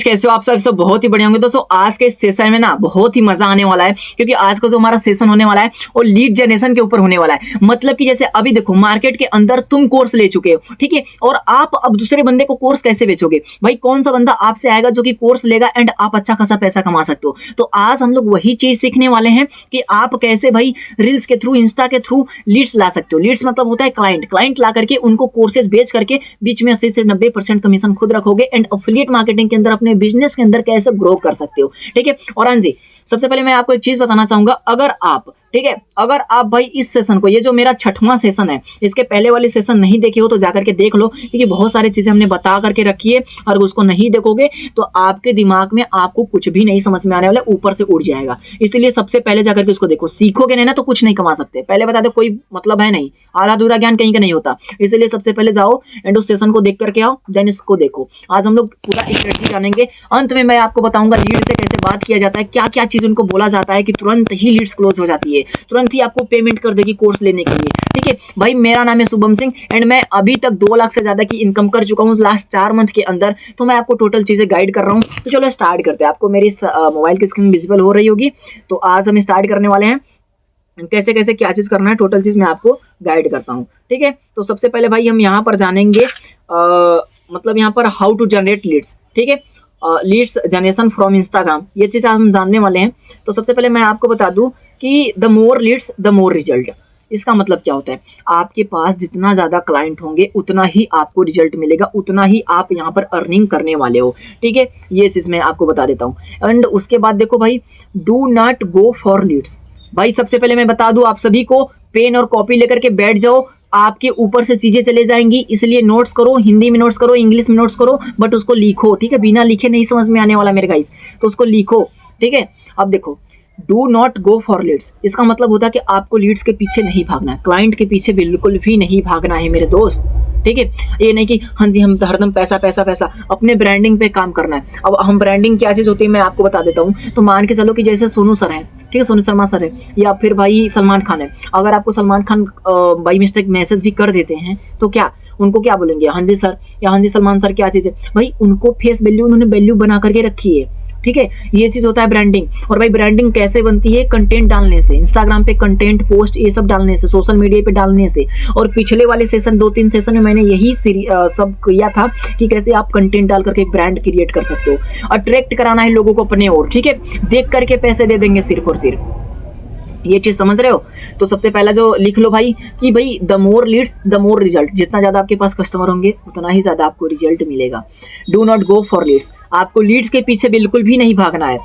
कैसे हो आप सब बहुत ही बढ़िया होंगे दोस्तों। आज के इस सेशन में ना बहुत ही मजा आने वाला है, क्योंकि आज का जो हमारा सेशन होने वाला है वो लीड जनरेशन के ऊपर होने वाला है। मतलब कि जैसे अभी देखो मार्केट के अंदर तुम कोर्स ले चुके हो, ठीक है, और आप अब दूसरे बंदे को कोर्स कैसे बेचोगे भाई? कौन सा बंदा आपसे आएगा जो कि कोर्स लेगा एंड आप अच्छा खासा पैसा कमा सकते हो। तो आज हम लोग वही चीज सीखने वाले हैं कि आप कैसे भाई रील्स के थ्रू, इंस्टा के थ्रू लीड्स ला सकते हो। लीड्स मतलब होता है क्लाइंट ला करके उनको कोर्सेज बेच करके बीच में 80 से 90% कमीशन खुद रखोगे एंड एफिलिएट मार्केटिंग के अंदर अपने बिजनेस के अंदर कैसे ग्रो कर सकते हो। ठीक है, और हाँ जी, सबसे पहले मैं आपको एक चीज बताना चाहूंगा। अगर आप, ठीक है, अगर आप भाई इस सेशन को, ये जो मेरा 6वां सेशन है, इसके पहले वाले सेशन नहीं देखे हो तो जाकर के देख लो, क्योंकि बहुत सारी चीजें हमने बता करके रखी है। और उसको नहीं देखोगे तो आपके दिमाग में आपको कुछ भी नहीं समझ में आने वाला, ऊपर से उड़ जाएगा। इसलिए सबसे पहले जाकर के उसको देखो। सीखोगे नहीं ना तो कुछ नहीं कमा सकते, पहले बता दो, कोई मतलब है नहीं, आधा अधूरा ज्ञान कहीं का नहीं होता। इसलिए सबसे पहले जाओ एंड उस सेशन को देख करके आओ, देन इसको देखो। आज हम लोग पूरा स्ट्रेटजी जानेंगे। अंत में मैं आपको बताऊंगा लीड से कैसे बात किया जाता है, क्या क्या चीज उनको बोला जाता है कि तुरंत ही लीड्स क्लोज हो जाती है, तुरंत ही आपको पेमेंट कर देगी कोर्स लेने के लिए। ठीक है भाई, मेरा नाम है शुभम सिंह एंड मैं अभी तक 2 लाख से ज्यादा की इनकम कर चुका हूँ लास्ट 4 मंथ के अंदर। तो मैं आपको टोटल चीजें गाइड कर रहा हूँ। तो चलो स्टार्ट करते हैं। आपको मेरी मोबाइल की स्क्रीन विजिबल हो रही होगी। तो आज हम स्टार्ट करने वाले हैं, कैसे कैसे क्या चीज करना है, टोटल चीज मैं आपको गाइड करता हूँ। ठीक है, तो सबसे पहले भाई हम यहाँ पर जानेंगे मतलब यहाँ पर हाउ टू जनरेट लीड्स। ठीक है, लीड्स जनरेशन फ्रॉम इंस्टाग्राम, ये चीज हम जानने वाले हैं। तो सबसे पहले मैं आपको बता दूं कि the more leads the more result. इसका मतलब क्या होता है? आपके पास जितना ज्यादा क्लाइंट होंगे उतना ही आपको रिजल्ट मिलेगा, उतना ही आप यहाँ पर अर्निंग करने वाले हो। ठीक है, ये चीज मैं आपको बता देता हूँ। एंड उसके बाद देखो भाई, do not go for leads. भाई सबसे पहले मैं बता दूं आप सभी को, पेन और कॉपी लेकर के बैठ जाओ, आपके ऊपर से चीजें चले जाएंगी। इसलिए नोट्स करो, हिंदी में नोट्स करो, इंग्लिश में नोट्स करो, बट उसको लिखो। ठीक है, बिना लिखे नहीं समझ में आने वाला मेरे गाइस, तो उसको लिखो। ठीक है, अब देखो, do not go for leads, इसका मतलब होता है कि आपको लीड्स के पीछे नहीं भागना है, क्लाइंट के पीछे बिल्कुल भी नहीं भागना है मेरे दोस्त। ठीक है, ये नहीं कि हाँ जी हम हरदम पैसा पैसा पैसा, अपने ब्रांडिंग पे काम करना है। अब हम ब्रांडिंग क्या चीज होती है मैं आपको बता देता हूँ। तो मान के चलो कि जैसे सोनू सर है, ठीक है, सोनू शर्मा सर है, या फिर भाई सलमान खान है। अगर आपको Salman Khan by mistake message भी कर देते हैं तो क्या उनको क्या बोलेंगे? हाँ जी सर या हाँ जी सलमान सर, क्या चीज है भाई? उनको फेस वैल्यू, उन्होंने वैल्यू बना करके रखी है। ठीक है, ये चीज होता है ब्रांडिंग। और भाई ब्रांडिंग कैसे बनती है? कंटेंट डालने से, इंस्टाग्राम पे कंटेंट पोस्ट ये सब डालने से, सोशल मीडिया पे डालने से। और पिछले वाले सेशन 2-3 सेशन में मैंने यही सब किया था कि कैसे आप कंटेंट डाल करके एक ब्रांड क्रिएट कर सकते हो। अट्रैक्ट कराना है लोगों को अपने ओर। ठीक है, देख करके पैसे दे देंगे सिर्फ और सिर्फ, ये चीज समझ रहे हो? तो सबसे पहला जो लिख लो भाई कि भाई the more leads the more result. जितना ज्यादा आपके पास कस्टमर होंगे उतना ही ज्यादा आपको रिजल्ट मिलेगा। Do not go for leads, आपको लीड्स के पीछे बिल्कुल भी नहीं भागना है।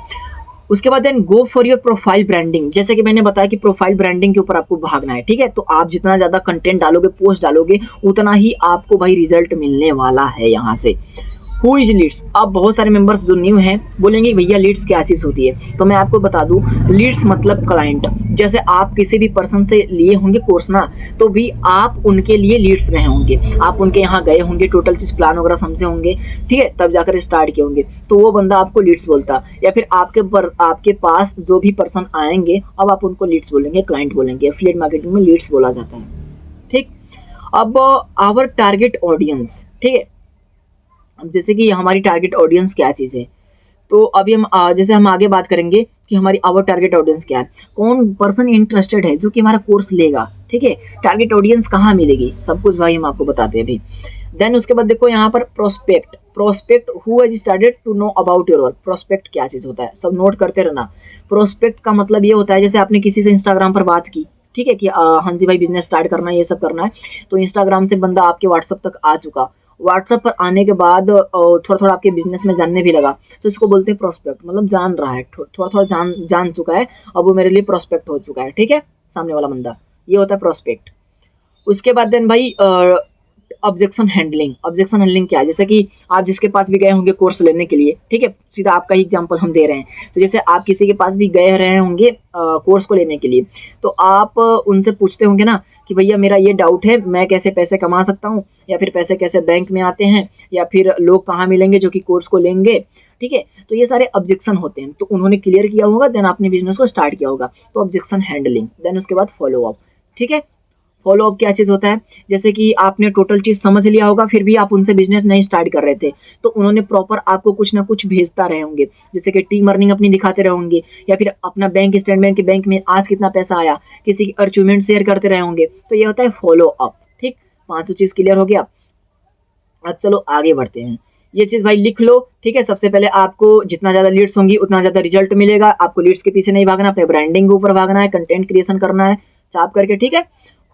उसके बाद then go for your profile branding. जैसे कि मैंने बताया कि प्रोफाइल ब्रांडिंग के ऊपर आपको भागना है। ठीक है, तो आप जितना ज्यादा कंटेंट डालोगे, पोस्ट डालोगे, उतना ही आपको भाई रिजल्ट मिलने वाला है यहाँ से। Who is Leeds? अब बहुत सारे मेंबर्स जो न्यू हैं बोलेंगे भैया लीड्स क्या चीज़ होती है, तो मैं आपको बता दूं, लीड्स मतलब क्लाइंट। जैसे आप किसी भी पर्सन से लिए होंगे कोर्स ना, तो भी आप उनके लिए लीड्स रहे होंगे, आप उनके यहाँ गए होंगे, टोटल चीज़ प्लान वगैरह समझे होंगे, ठीक है, तब जाकर स्टार्ट किए होंगे, तो वो बंदा आपको लीड्स बोलता। या फिर आपके पास जो भी पर्सन आएंगे, अब आप उनको लीड्स बोलेंगे, क्लाइंट बोलेंगे। एफिलिएट मार्केटिंग में लीड्स बोला जाता है। ठीक, अब आवर टारगेट ऑडियंस। ठीक है, अब जैसे कि हमारी टारगेट ऑडियंस क्या चीज़ है, तो अभी हम जैसे हम आगे बात करेंगे कि हमारी आवर टारगेट ऑडियंस क्या है, कौन पर्सन इंटरेस्टेड है जो कि हमारा कोर्स लेगा। ठीक है, टारगेट ऑडियंस कहाँ मिलेगी, सब कुछ भाई हम आपको बताते हैं अभी। देन उसके बाद देखो यहाँ पर prospect. Prospect who has started to know about your work. Prospect क्या चीज़ होता है, सब नोट करते रहना। प्रोस्पेक्ट का मतलब ये होता है, जैसे आपने किसी से इंस्टाग्राम पर बात की, ठीक है, कि हाँ जी भाई बिजनेस स्टार्ट करना है, ये सब करना है, तो इंस्टाग्राम से बंदा आपके व्हाट्सअप तक आ चुका। व्हाट्सएप पर आने के बाद थोड़ा थोड़ा आपके बिजनेस में जानने भी लगा, तो इसको बोलते हैं प्रोस्पेक्ट। मतलब जान रहा है, थोड़ा थोड़ा जान चुका है, अब वो मेरे लिए प्रोस्पेक्ट हो चुका है। ठीक है, सामने वाला बंदा, ये होता है प्रोस्पेक्ट। उसके बाद देन भाई ऑब्जेक्शन हैंडलिंग। ऑब्जेक्शन हैंडलिंग क्या है? जैसे कि आप जिसके पास भी गए होंगे कोर्स लेने के लिए, ठीक है, सीधा आपका ही एग्जांपल हम दे रहे हैं। तो जैसे आप किसी के पास भी गए रहे होंगे कोर्स को लेने के लिए, तो आप उनसे पूछते होंगे ना कि भैया मेरा ये डाउट है, मैं कैसे पैसे कमा सकता हूँ, या फिर पैसे कैसे बैंक में आते हैं, या फिर लोग कहाँ मिलेंगे जो कि कोर्स को लेंगे। ठीक है, तो ये सारे ऑब्जेक्शन होते हैं, तो उन्होंने क्लियर किया होगा, देन आपने बिजनेस को स्टार्ट किया होगा, तो ऑब्जेक्शन हैंडलिंग। देन उसके बाद फॉलो अप। ठीक है, फॉलो अप क्या चीज़ होता है, जैसे कि आपने टोटल चीज़ समझ लिया होगा फिर भी आप उनसे बिजनेस नहीं स्टार्ट कर रहे थे, तो उन्होंने प्रॉपर आपको कुछ ना कुछ भेजता रहे होंगे, जैसे कि टीम अर्निंग अपनी दिखाते रहे होंगे, या फिर अपना बैंक स्टेटमेंट कि बैंक में आज कितना पैसा आया, किसी की अचीवमेंट शेयर करते रहे होंगे, तो ये होता है फॉलो अप। ठीक, 5 चीज़ क्लियर हो गया। अब चलो आगे बढ़ते हैं। ये चीज़ भाई लिख लो, ठीक है। सबसे पहले आपको जितना ज़्यादा लीड्स होंगी उतना ज़्यादा रिजल्ट मिलेगा। आपको लीड्स के पीछे नहीं भागना, अपने ब्रांडिंग के ऊपर भागना है, कंटेंट क्रिएशन करना है चाप करके, ठीक है।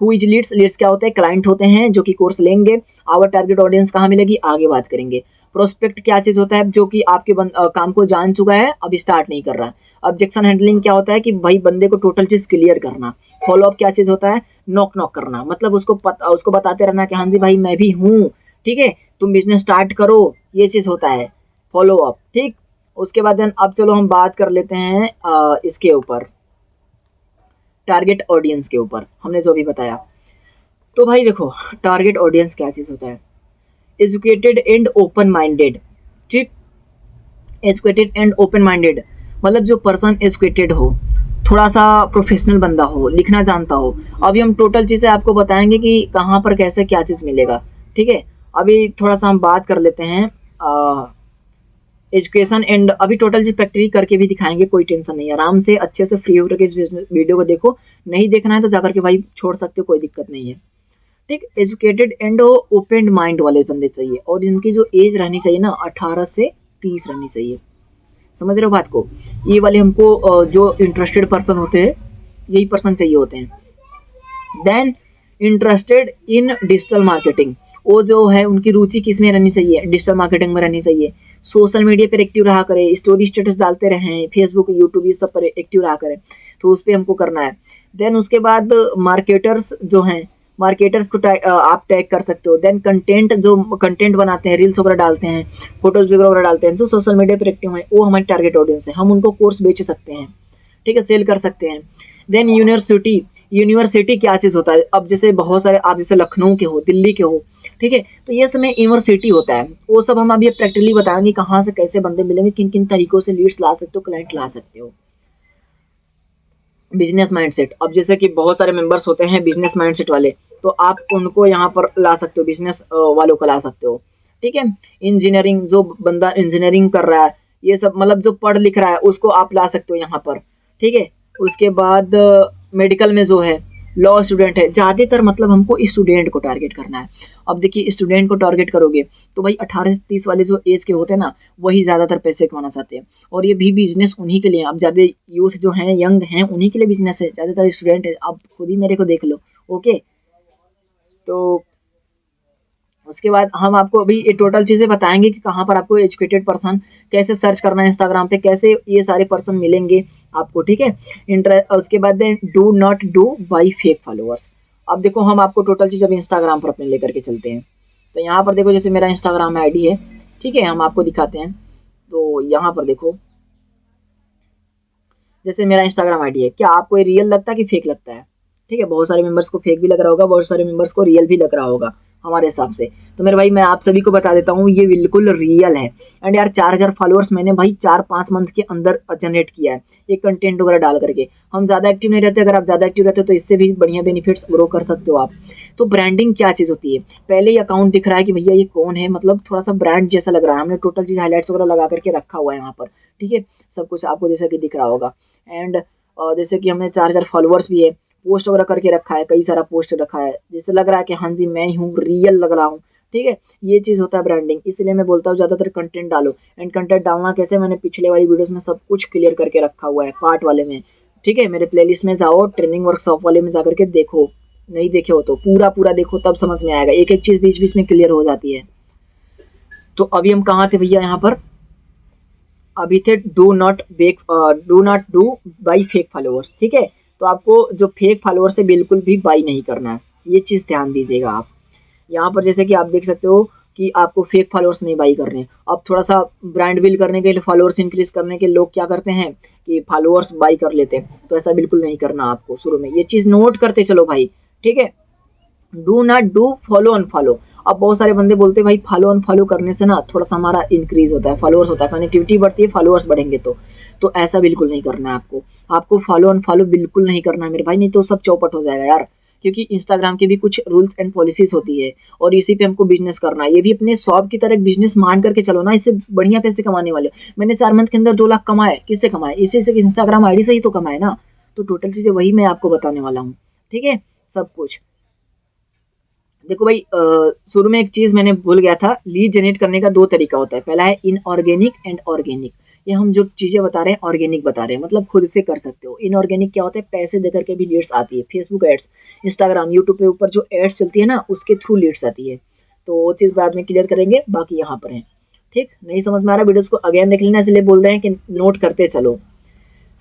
हु इज लीड्स, लीड्स क्या होते हैं, क्लाइंट होते हैं जो कि कोर्स लेंगे। आवर टारगेट ऑडियंस कहाँ मिलेगी, आगे बात करेंगे। प्रोस्पेक्ट क्या चीज़ होता है, जो कि आपके काम को जान चुका है अब स्टार्ट नहीं कर रहा है। ऑब्जेक्शन हैंडलिंग क्या होता है कि भाई बंदे को टोटल चीज़ क्लियर करना। फॉलो अप क्या चीज़ होता है, नॉक नॉक करना, मतलब उसको बताते रहना कि हाँ जी भाई मैं भी हूँ, ठीक है, तुम बिजनेस स्टार्ट करो, ये चीज़ होता है फॉलो अप। ठीक, उसके बाद अब चलो हम बात कर लेते हैं इसके ऊपर, टारगेट ऑडियंस के ऊपर, हमने जो भी बताया। तो भाई देखो टारगेट ऑडियंस क्या चीज़ होता है, एजुकेटेड एंड ओपन माइंडेड। ठीक, एजुकेटेड एंड ओपन माइंडेड मतलब जो पर्सन एजुकेटेड हो, थोड़ा सा प्रोफेशनल बंदा हो, लिखना जानता हो। अभी हम टोटल चीज़ें आपको बताएंगे कि कहाँ पर कैसे क्या चीज़ मिलेगा, ठीक है। अभी थोड़ा सा हम बात कर लेते हैं एजुकेशन एंड, अभी टोटल चीज़ प्रैक्टिकली करके भी दिखाएंगे, कोई टेंशन नहीं है, आराम से अच्छे से फ्री होकर के इस वीडियो को देखो। नहीं देखना है तो जाकर के भाई छोड़ सकते हो, कोई दिक्कत नहीं है। ठीक, एजुकेटेड एंड ओपन माइंड वाले बंदे चाहिए, और इनकी जो एज रहनी चाहिए ना 18 से 30 रहनी चाहिए। समझ रहे हो बात को, ये वाले हमको जो इंटरेस्टेड पर्सन होते हैं यही पर्सन चाहिए होते हैं। Then interested in digital marketing, वो जो है उनकी रुचि किस में रहनी चाहिए, डिजिटल मार्केटिंग में रहनी चाहिए। सोशल मीडिया पर एक्टिव रहा करें, स्टोरी स्टेटस डालते रहें, फेसबुक यूट्यूब इस सब पर एक्टिव रहा करें, तो उस पर हमको करना है। देन उसके बाद मार्केटर्स जो हैं, मार्केटर्स को आप टैग कर सकते हो। देन कंटेंट, जो कंटेंट बनाते हैं, रील्स वगैरह डालते हैं, फोटोज वगैरह डालते हैं, जो सोशल मीडिया पर एक्टिव हैं, वो हमारी टारगेट ऑडियंस है। हम उनको कोर्स बेच सकते हैं, ठीक है, सेल कर सकते हैं। देन यूनिवर्सिटी, यूनिवर्सिटी क्या चीज़ होता है, अब जैसे बहुत सारे, आप जैसे लखनऊ के हो, दिल्ली के हो, ठीक है, तो ये समय यूनिवर्सिटी होता है, वो सब हम अभी प्रैक्टिकली बताएंगे कहाँ से कैसे बंदे मिलेंगे, किन किन तरीकों से लीड्स ला सकते हो, क्लाइंट ला सकते हो। बिजनेस माइंडसेट, अब जैसे कि बहुत सारे मेंबर्स होते हैं बिजनेस माइंडसेट वाले, तो आप उनको यहाँ पर ला सकते हो, बिजनेस वालों को ला सकते हो, ठीक है। इंजीनियरिंग, जो बंदा इंजीनियरिंग कर रहा है, ये सब मतलब जो पढ़ लिख रहा है उसको आप ला सकते हो यहाँ पर, ठीक है। उसके बाद मेडिकल में जो है, लॉ स्टूडेंट है, ज़्यादातर मतलब हमको स्टूडेंट को टारगेट करना है। अब देखिए स्टूडेंट को टारगेट करोगे तो भाई 18 से 30 वाले जो एज के होते हैं ना, वही ज़्यादातर पैसे कमाना चाहते हैं, और ये भी बिजनेस उन्हीं के लिए। अब ज़्यादा यूथ जो हैं, यंग हैं, उन्हीं के लिए बिजनेस है, ज़्यादातर स्टूडेंट है, आप खुद ही मेरे को देख लो, ओके। तो उसके बाद हम आपको अभी ये टोटल चीज़ें बताएंगे कि कहाँ पर आपको एजुकेटेड पर्सन कैसे सर्च करना है, इंस्टाग्राम पे कैसे ये सारे पर्सन मिलेंगे आपको, ठीक है। उसके बाद do not do by fake followers. अब देखो हम आपको टोटल चीज़ अभी इंस्टाग्राम पर अपने लेकर के चलते हैं। तो यहाँ पर देखो, जैसे मेरा इंस्टाग्राम आईडी है, ठीक है, हम आपको दिखाते हैं। तो यहाँ पर देखो, जैसे मेरा इंस्टाग्राम आईडी है, क्या आपको ये रियल लगता है कि फेक लगता है, ठीक है। बहुत सारे मेंबर्स को फेक भी लग रहा होगा, बहुत सारे मेंबर्स को रियल भी लग रहा होगा हमारे हिसाब से। तो मेरे भाई मैं आप सभी को बता देता हूँ, ये बिल्कुल रियल है। एंड यार 4000 फॉलोअर्स मैंने भाई 4-5 मंथ के अंदर जनरेट किया है, ये कंटेंट वगैरह डाल करके। हम ज़्यादा एक्टिव नहीं रहते, अगर आप ज़्यादा एक्टिव रहते हो तो इससे भी बढ़िया बेनिफिट्स ग्रो कर सकते हो आप। तो ब्रांडिंग क्या चीज़ होती है, पहले ही अकाउंट दिख रहा है कि भैया ये कौन है, मतलब थोड़ा सा ब्रांड जैसा लग रहा है। हमने टोटल चीज़ हाईलाइट्स वगैरह लगा करके रखा हुआ है यहाँ पर, ठीक है, सब कुछ आपको जैसा कि दिख रहा होगा। एंड जैसे कि हमने 4000 फॉलोअर्स भी है, पोस्ट वगैरह करके रखा है, कई सारा पोस्ट रखा है, जिससे लग रहा है कि हाँ जी मैं ही हूँ, रियल लग रहा हूँ, ठीक है। ये चीज़ होता है ब्रांडिंग, इसलिए मैं बोलता हूँ ज़्यादातर कंटेंट डालो। एंड कंटेंट डालना कैसे, मैंने पिछले वाली वीडियोस में सब कुछ क्लियर करके रखा हुआ है, पार्ट वाले में, ठीक है। मेरे प्लेलिस्ट में जाओ, ट्रेनिंग वर्कशॉप वाले में जाकर के देखो, नहीं देखे हो तो पूरा देखो, तब समझ में आएगा, एक एक चीज़ बीच बीच में क्लियर हो जाती है। तो अभी हम कहाँ थे भैया, यहाँ पर अभी थे do not do by fake followers, ठीक है। तो आपको जो फेक फॉलोअर्स है बिल्कुल भी बाई नहीं करना है, ये चीज़ ध्यान दीजिएगा आप। यहाँ पर जैसे कि आप देख सकते हो कि आपको फेक फॉलोअर्स नहीं बाई करने। अब थोड़ा सा ब्रांड बिल्ड करने के लिए, फॉलोअर्स इंक्रीज करने के लोग क्या करते हैं कि फॉलोअर्स बाई कर लेते हैं, तो ऐसा बिल्कुल नहीं करना आपको। शुरू में ये चीज़ नोट करते चलो भाई, ठीक है। Do not do follow unfollow. अब बहुत सारे बंदे बोलते हैं भाई फॉलो अनफॉलो करने से ना थोड़ा सा हमारा इंक्रीज होता है, फॉलोअर्स होता है, कनेक्टिविटी बढ़ती है, फॉलोअर्स बढ़ेंगे। तो ऐसा बिल्कुल नहीं करना है आपको। आपको फॉलो अनफॉलो बिल्कुल नहीं करना है मेरे भाई, नहीं तो सब चौपट हो जाएगा यार। क्योंकि इंस्टाग्राम के भी कुछ रूल्स एंड पॉलिसीज होती है और इसी पे हमको बिजनेस करना है। ये भी अपने शॉप की तरह एक बिजनेस मान करके चलो ना, इससे बढ़िया पैसे कमाने वाले हो। मैंने 4 मंथ के अंदर 2 लाख कमाए, किससे कमाए? इसी से, इंस्टाग्राम आईडी से ही तो कमाए ना। तो टोटल चीज़ें वही मैं आपको बताने वाला हूँ, ठीक है, सब कुछ। देखो भाई, शुरू में एक चीज़ मैंने भूल गया था, लीड जनरेट करने का 2 तरीका होता है। पहला है इनऑर्गेनिक एंड ऑर्गेनिक। ये हम जो चीज़ें बता रहे हैं ऑर्गेनिक बता रहे हैं, मतलब खुद से कर सकते हो। इनऑर्गेनिक क्या होता है? पैसे देकर के भी लीड्स आती है, फेसबुक एड्स, इंस्टाग्राम, यूट्यूब पे ऊपर जो एड्स चलती है ना, उसके थ्रू लीड्स आती है। तो वो चीज़ बाद में क्लियर करेंगे, बाकी यहाँ पर है, ठीक। नहीं समझ में आ रहा वीडियोज़ को अगेन देख लेना, इसलिए बोल रहे हैं कि नोट करते चलो।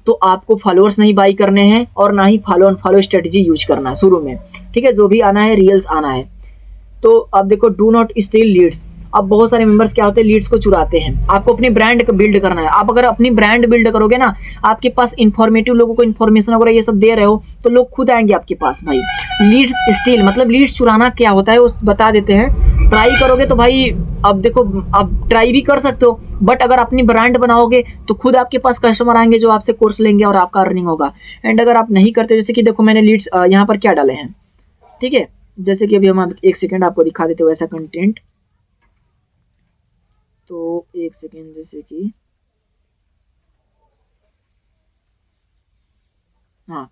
तो आपको फॉलोअर्स नहीं बाई करने हैं और ना ही follow and follow strategy use करना है शुरू में, ठीक है। जो भी आना है रियल्स आना है। तो अब देखो, डू नॉट स्टील लीड्स। अब बहुत सारे मेंबर्स क्या होते हैं, लीड्स को चुराते हैं। आपको अपनी ब्रांड बिल्ड करना है। आप अगर अपनी ब्रांड बिल्ड करोगे ना, आपके पास इन्फॉर्मेटिव लोगों को इन्फॉर्मेशन वगैरह ये सब दे रहे हो, तो लोग खुद आएंगे आपके पास भाई। लीड्स स्टील मतलब लीड्स चुराना क्या होता है वो बता देते हैं। ट्राई करोगे तो भाई, अब देखो, अब ट्राई भी कर सकते हो, बट अगर अपनी ब्रांड बनाओगे तो खुद आपके पास कस्टमर आएंगे जो आपसे कोर्स लेंगे और आपका अर्निंग होगा। एंड अगर आप नहीं करते, जैसे कि देखो मैंने लीड्स यहाँ पर क्या डाले हैं, ठीक है, जैसे कि अभी हम एक सेकेंड आपको दिखा देते हो ऐसा कंटेंट। तो एक सेकेंड, जैसे कि हाँ,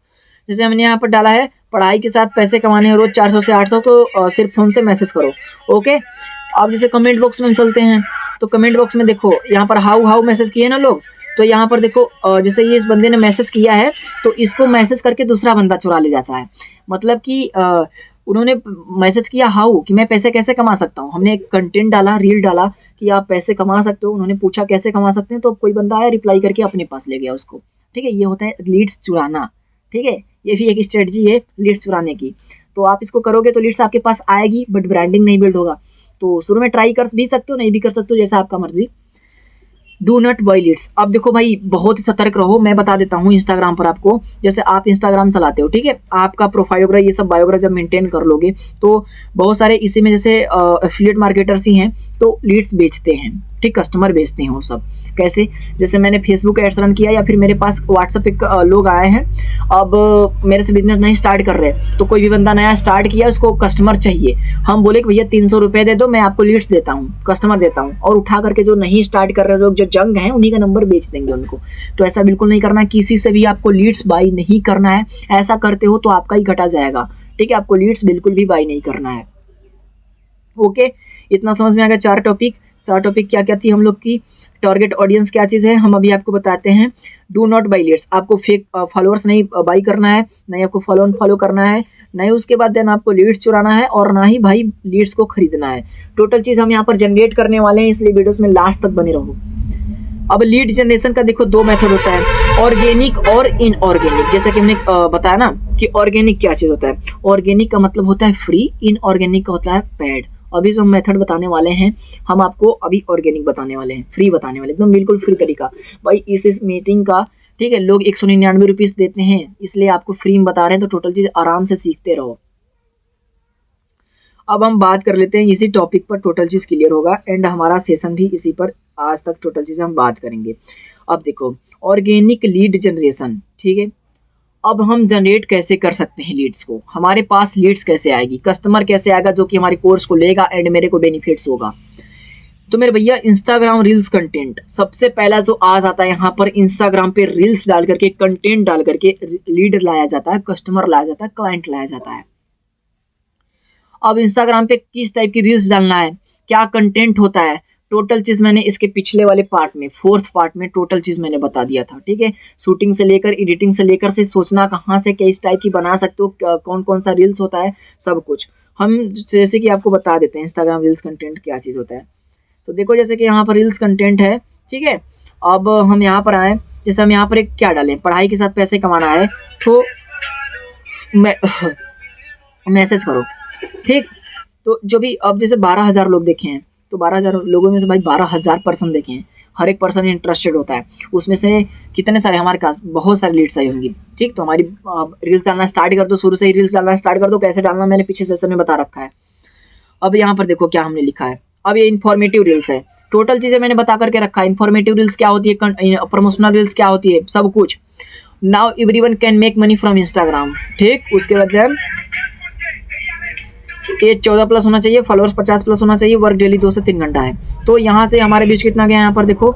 जैसे हमने यहाँ पर डाला है, पढ़ाई के साथ पैसे कमाने हैं रोज 400 से 800, तो सिर्फ फोन से मैसेज करो, ओके। अब जैसे कमेंट बॉक्स में हम चलते हैं, तो कमेंट बॉक्स में देखो यहाँ पर हाउ हाउ मैसेज किए ना लोग, तो यहाँ पर देखो जैसे ये इस बंदे ने मैसेज किया है, तो इसको मैसेज करके दूसरा बंदा चुरा ले जाता है। मतलब कि उन्होंने मैसेज किया हाउ, कि मैं पैसे कैसे कमा सकता हूँ। हमने एक कंटेंट डाला, रील डाला कि आप पैसे कमा सकते हो। उन्होंने पूछा कैसे कमा सकते हैं, तो कोई बंदा आया, रिप्लाई करके अपने पास ले गया उसको, ठीक है। ये होता है लीड्स चुराना, ठीक है। ये भी एक स्ट्रेटजी है लीड्स चुराने की। तो आप इसको करोगे तो लीड्स आपके पास आएगी, बट ब्रांडिंग नहीं बिल्ड होगा। तो शुरू में ट्राई कर भी सकते हो, नहीं भी कर सकते हो, जैसा आपका मर्जी। Do not buy leads. अब देखो भाई, बहुत ही सतर्क रहो। मैं बता देता हूँ इंस्टाग्राम पर आपको, जैसे आप इंस्टाग्राम चलाते हो, ठीक है, आपका प्रोफाइल वगैरह ये सब बायोग्राफ जब मेंटेन कर लोगे, तो बहुत सारे इसी में जैसे एफिलिएट मार्केटर्स ही हैं, तो लीड्स बेचते हैं, ठीक, कस्टमर बेचते हैं वो सब। कैसे? जैसे मैंने फेसबुक एड्स रन किया, या फिर मेरे पास व्हाट्सएप पे लोग आए हैं, अब मेरे से बिजनेस नहीं स्टार्ट कर रहे, तो कोई भी बंदा नया स्टार्ट किया, उसको कस्टमर चाहिए, हम बोले कि भैया 300 रुपये दे दो, मैं आपको लीड्स देता हूँ, कस्टमर देता हूँ, और उठा करके जो नहीं स्टार्ट कर रहे लोग, जो जंग हैं, उन्हीं का नंबर बेच देंगे उनको। तो ऐसा बिल्कुल नहीं करना, किसी से भी आपको लीड्स बाई नहीं करना है। ऐसा करते हो तो आपका ही घटा जाएगा, ठीक है। आपको लीड्स बिल्कुल भी बाई नहीं करना है, ओके। इतना समझ में आ गया। 4 टॉपिक क्या क्या थी हम लोग की। टारगेट ऑडियंस क्या चीज़ है, हम अभी आपको बताते हैं। डू नॉट बाई लीड्स, आपको फेक फॉलोअर्स नहीं बाई करना है, नहीं आपको फॉलो करना है, नहीं उसके बाद देन आपको लीड्स चुराना है, और ना ही भाई लीड्स को खरीदना है। टोटल चीज़ हम यहाँ पर जनरेट करने वाले हैं, इसलिए वीडियोस में लास्ट तक बने रहो। अब लीड जनरेशन का देखो 2 मेथड होता है, ऑर्गेनिक और इनऑर्गेनिक। जैसे कि हमने बताया ना कि ऑर्गेनिक क्या चीज़ होता है। ऑर्गेनिक का मतलब होता है फ्री, इनऑर्गेनिक का होता है पेड। अभी जो मेथड बताने वाले हैं, हम आपको अभी ऑर्गेनिक बताने वाले हैं, फ्री बताने वाले, एकदम बिल्कुल फ्री तरीका। भाई इस मीटिंग का, ठीक है, लोग 199 रुपीज़ देते हैं, इसलिए आपको फ्री में बता रहे हैं, तो टोटल चीज़ आराम से सीखते रहो। अब हम बात कर लेते हैं इसी टॉपिक पर, टोटल चीज़ क्लियर होगा, एंड हमारा सेशन भी इसी पर आज तक टोटल चीज़ हम बात करेंगे। अब देखो, ऑर्गेनिक लीड जनरेशन, ठीक है। अब हम जनरेट कैसे कर सकते हैं लीड्स को, हमारे पास लीड्स कैसे आएगी, कस्टमर कैसे आएगा जो कि हमारे कोर्स को लेगा एंड मेरे को बेनिफिट्स होगा। तो मेरे भैया, इंस्टाग्राम रील्स कंटेंट सबसे पहला जो आ जाता है यहाँ पर, इंस्टाग्राम पे रील्स डाल करके, कंटेंट डाल करके लीड लाया जाता है, कस्टमर लाया जाता है, क्लाइंट लाया जाता है। अब इंस्टाग्राम पे किस टाइप की रील्स डालना है, क्या कंटेंट होता है, टोटल चीज़ मैंने इसके पिछले वाले पार्ट में, 4th पार्ट में टोटल चीज़ मैंने बता दिया था, ठीक है। शूटिंग से लेकर, एडिटिंग से लेकर, से सोचना कहाँ से किस टाइप की बना सकते हो, कौन कौन सा रील्स होता है, सब कुछ हम जैसे कि आपको बता देते हैं इंस्टाग्राम रील्स कंटेंट क्या चीज़ होता है। तो देखो, जैसे कि यहाँ पर रील्स कंटेंट है, ठीक है। अब हम यहाँ पर आए, जैसे हम यहाँ पर एक क्या डालें, पढ़ाई के साथ पैसे कमाना है, तो मैसेज करो, ठीक। तो जो भी, अब जैसे 12,000 लोग देखे हैं, तो 12,000 लोगों में से भाई 12,000 पर्सन देखे हैं, हर एक पर्सन इंटरेस्टेड होता है, उसमें से कितने सारे हमारे पास बहुत सारी लीड्स आई होंगी, ठीक। तो हमारी रील्स डालना स्टार्ट कर दो, शुरू से ही रील्स डालना स्टार्ट कर दो। कैसे डालना मैंने पीछे सेशन में बता रखा है। अब यहाँ पर देखो क्या हमने लिखा है। अब ये इन्फॉर्मेटिव रील्स है, टोटल चीज़ें मैंने बता करके रखा है। इन्फॉर्मेटिव रील्स क्या होती है, प्रमोशनल रील्स क्या होती है, सब कुछ। Now everyone can make money from Instagram, ठीक। उसके बाद एज 14 प्लस होना चाहिए, फॉलोअर्स 50 प्लस होना चाहिए, वर्क डेली 2 से 3 घंटा है। तो यहाँ से हमारे बीच कितना गया, यहाँ पर देखो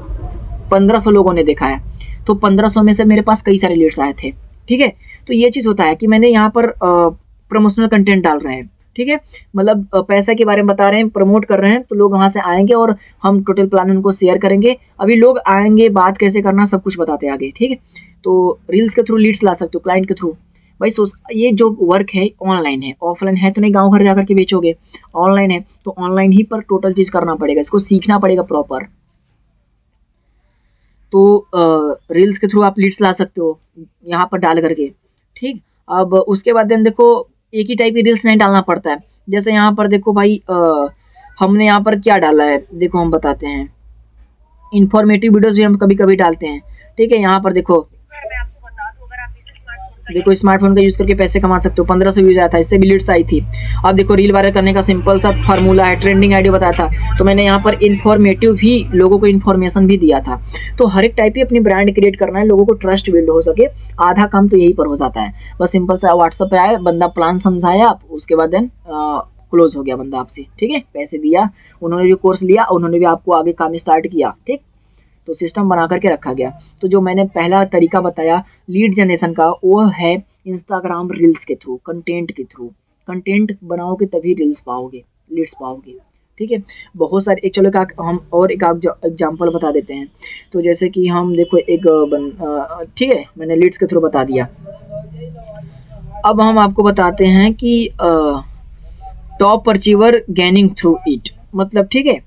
1500 लोगों ने देखा है। तो 1500 में से मेरे पास कई सारे लीड्स आए थे। ठीक है, तो ये चीज़ होता है कि मैंने यहाँ पर प्रमोशनल कंटेंट डाल रहे हैं। ठीक है, मतलब पैसा के बारे में बता रहे हैं, प्रमोट कर रहे हैं, तो लोग वहाँ से आएंगे और हम टोटल प्लान उनको शेयर करेंगे। अभी लोग आएंगे, बात कैसे करना सब कुछ बताते हैं आगे। ठीक है, तो रील्स के थ्रू लीड्स ला सकते हो, क्लाइंट के थ्रू। भाई ये जो वर्क है ऑनलाइन है, ऑफलाइन है तो नहीं गांव घर जाकर के बेचोगे, ऑनलाइन है तो ऑनलाइन ही पर टोटल चीज़ करना पड़ेगा, इसको सीखना पड़ेगा प्रॉपर। तो रील्स के थ्रू आप लीड्स ला सकते हो यहाँ पर डाल करके। ठीक, अब उसके बाद देन देखो एक ही टाइप की रील्स नहीं डालना पड़ता है। जैसे यहाँ पर देखो भाई हमने यहाँ पर क्या डाला है, देखो हम बताते हैं। इंफॉर्मेटिव वीडियोस भी हम कभी कभी डालते हैं। ठीक है, यहाँ पर देखो स्मार्टफोन का यूज करके पैसे कमा सकते हो। 1500 व्यूज आया था, इससे भी लीड्स आई थी। अब देखो रील वायरल करने का सिंपल सा फार्मूला है, ट्रेंडिंग आइडिया बताया था, तो मैंने यहाँ पर इन्फॉर्मेटिव भी लोगों को इन्फॉर्मेशन भी दिया था। तो हर एक टाइप की अपनी ब्रांड क्रिएट करना है, लोगों को ट्रस्ट बिल्ड हो सके, आधा काम तो यही पर हो जाता है। बस सिंपल सा व्हाट्सएप पे आया बंदा, प्लान समझाया, उसके बाद देन क्लोज हो गया बंदा आपसे। ठीक है, पैसे दिया, उन्होंने भी कोर्स लिया, उन्होंने भी आपको आगे काम स्टार्ट किया। ठीक, तो सिस्टम बना करके रखा गया। तो जो मैंने पहला तरीका बताया लीड जनरेशन का, वो है इंस्टाग्राम रील्स के थ्रू, कंटेंट के थ्रू। कंटेंट बनाओगे तभी रील्स पाओगे, लीड्स पाओगे। ठीक है, बहुत सारे एक, चलो हम और एक एग्जाम्पल बता देते हैं। तो जैसे कि हम देखो ठीक है, मैंने लीड्स के थ्रू बता दिया। अब हम आपको बताते हैं कि टॉप परचीवर गेनिंग थ्रू इट, मतलब ठीक है,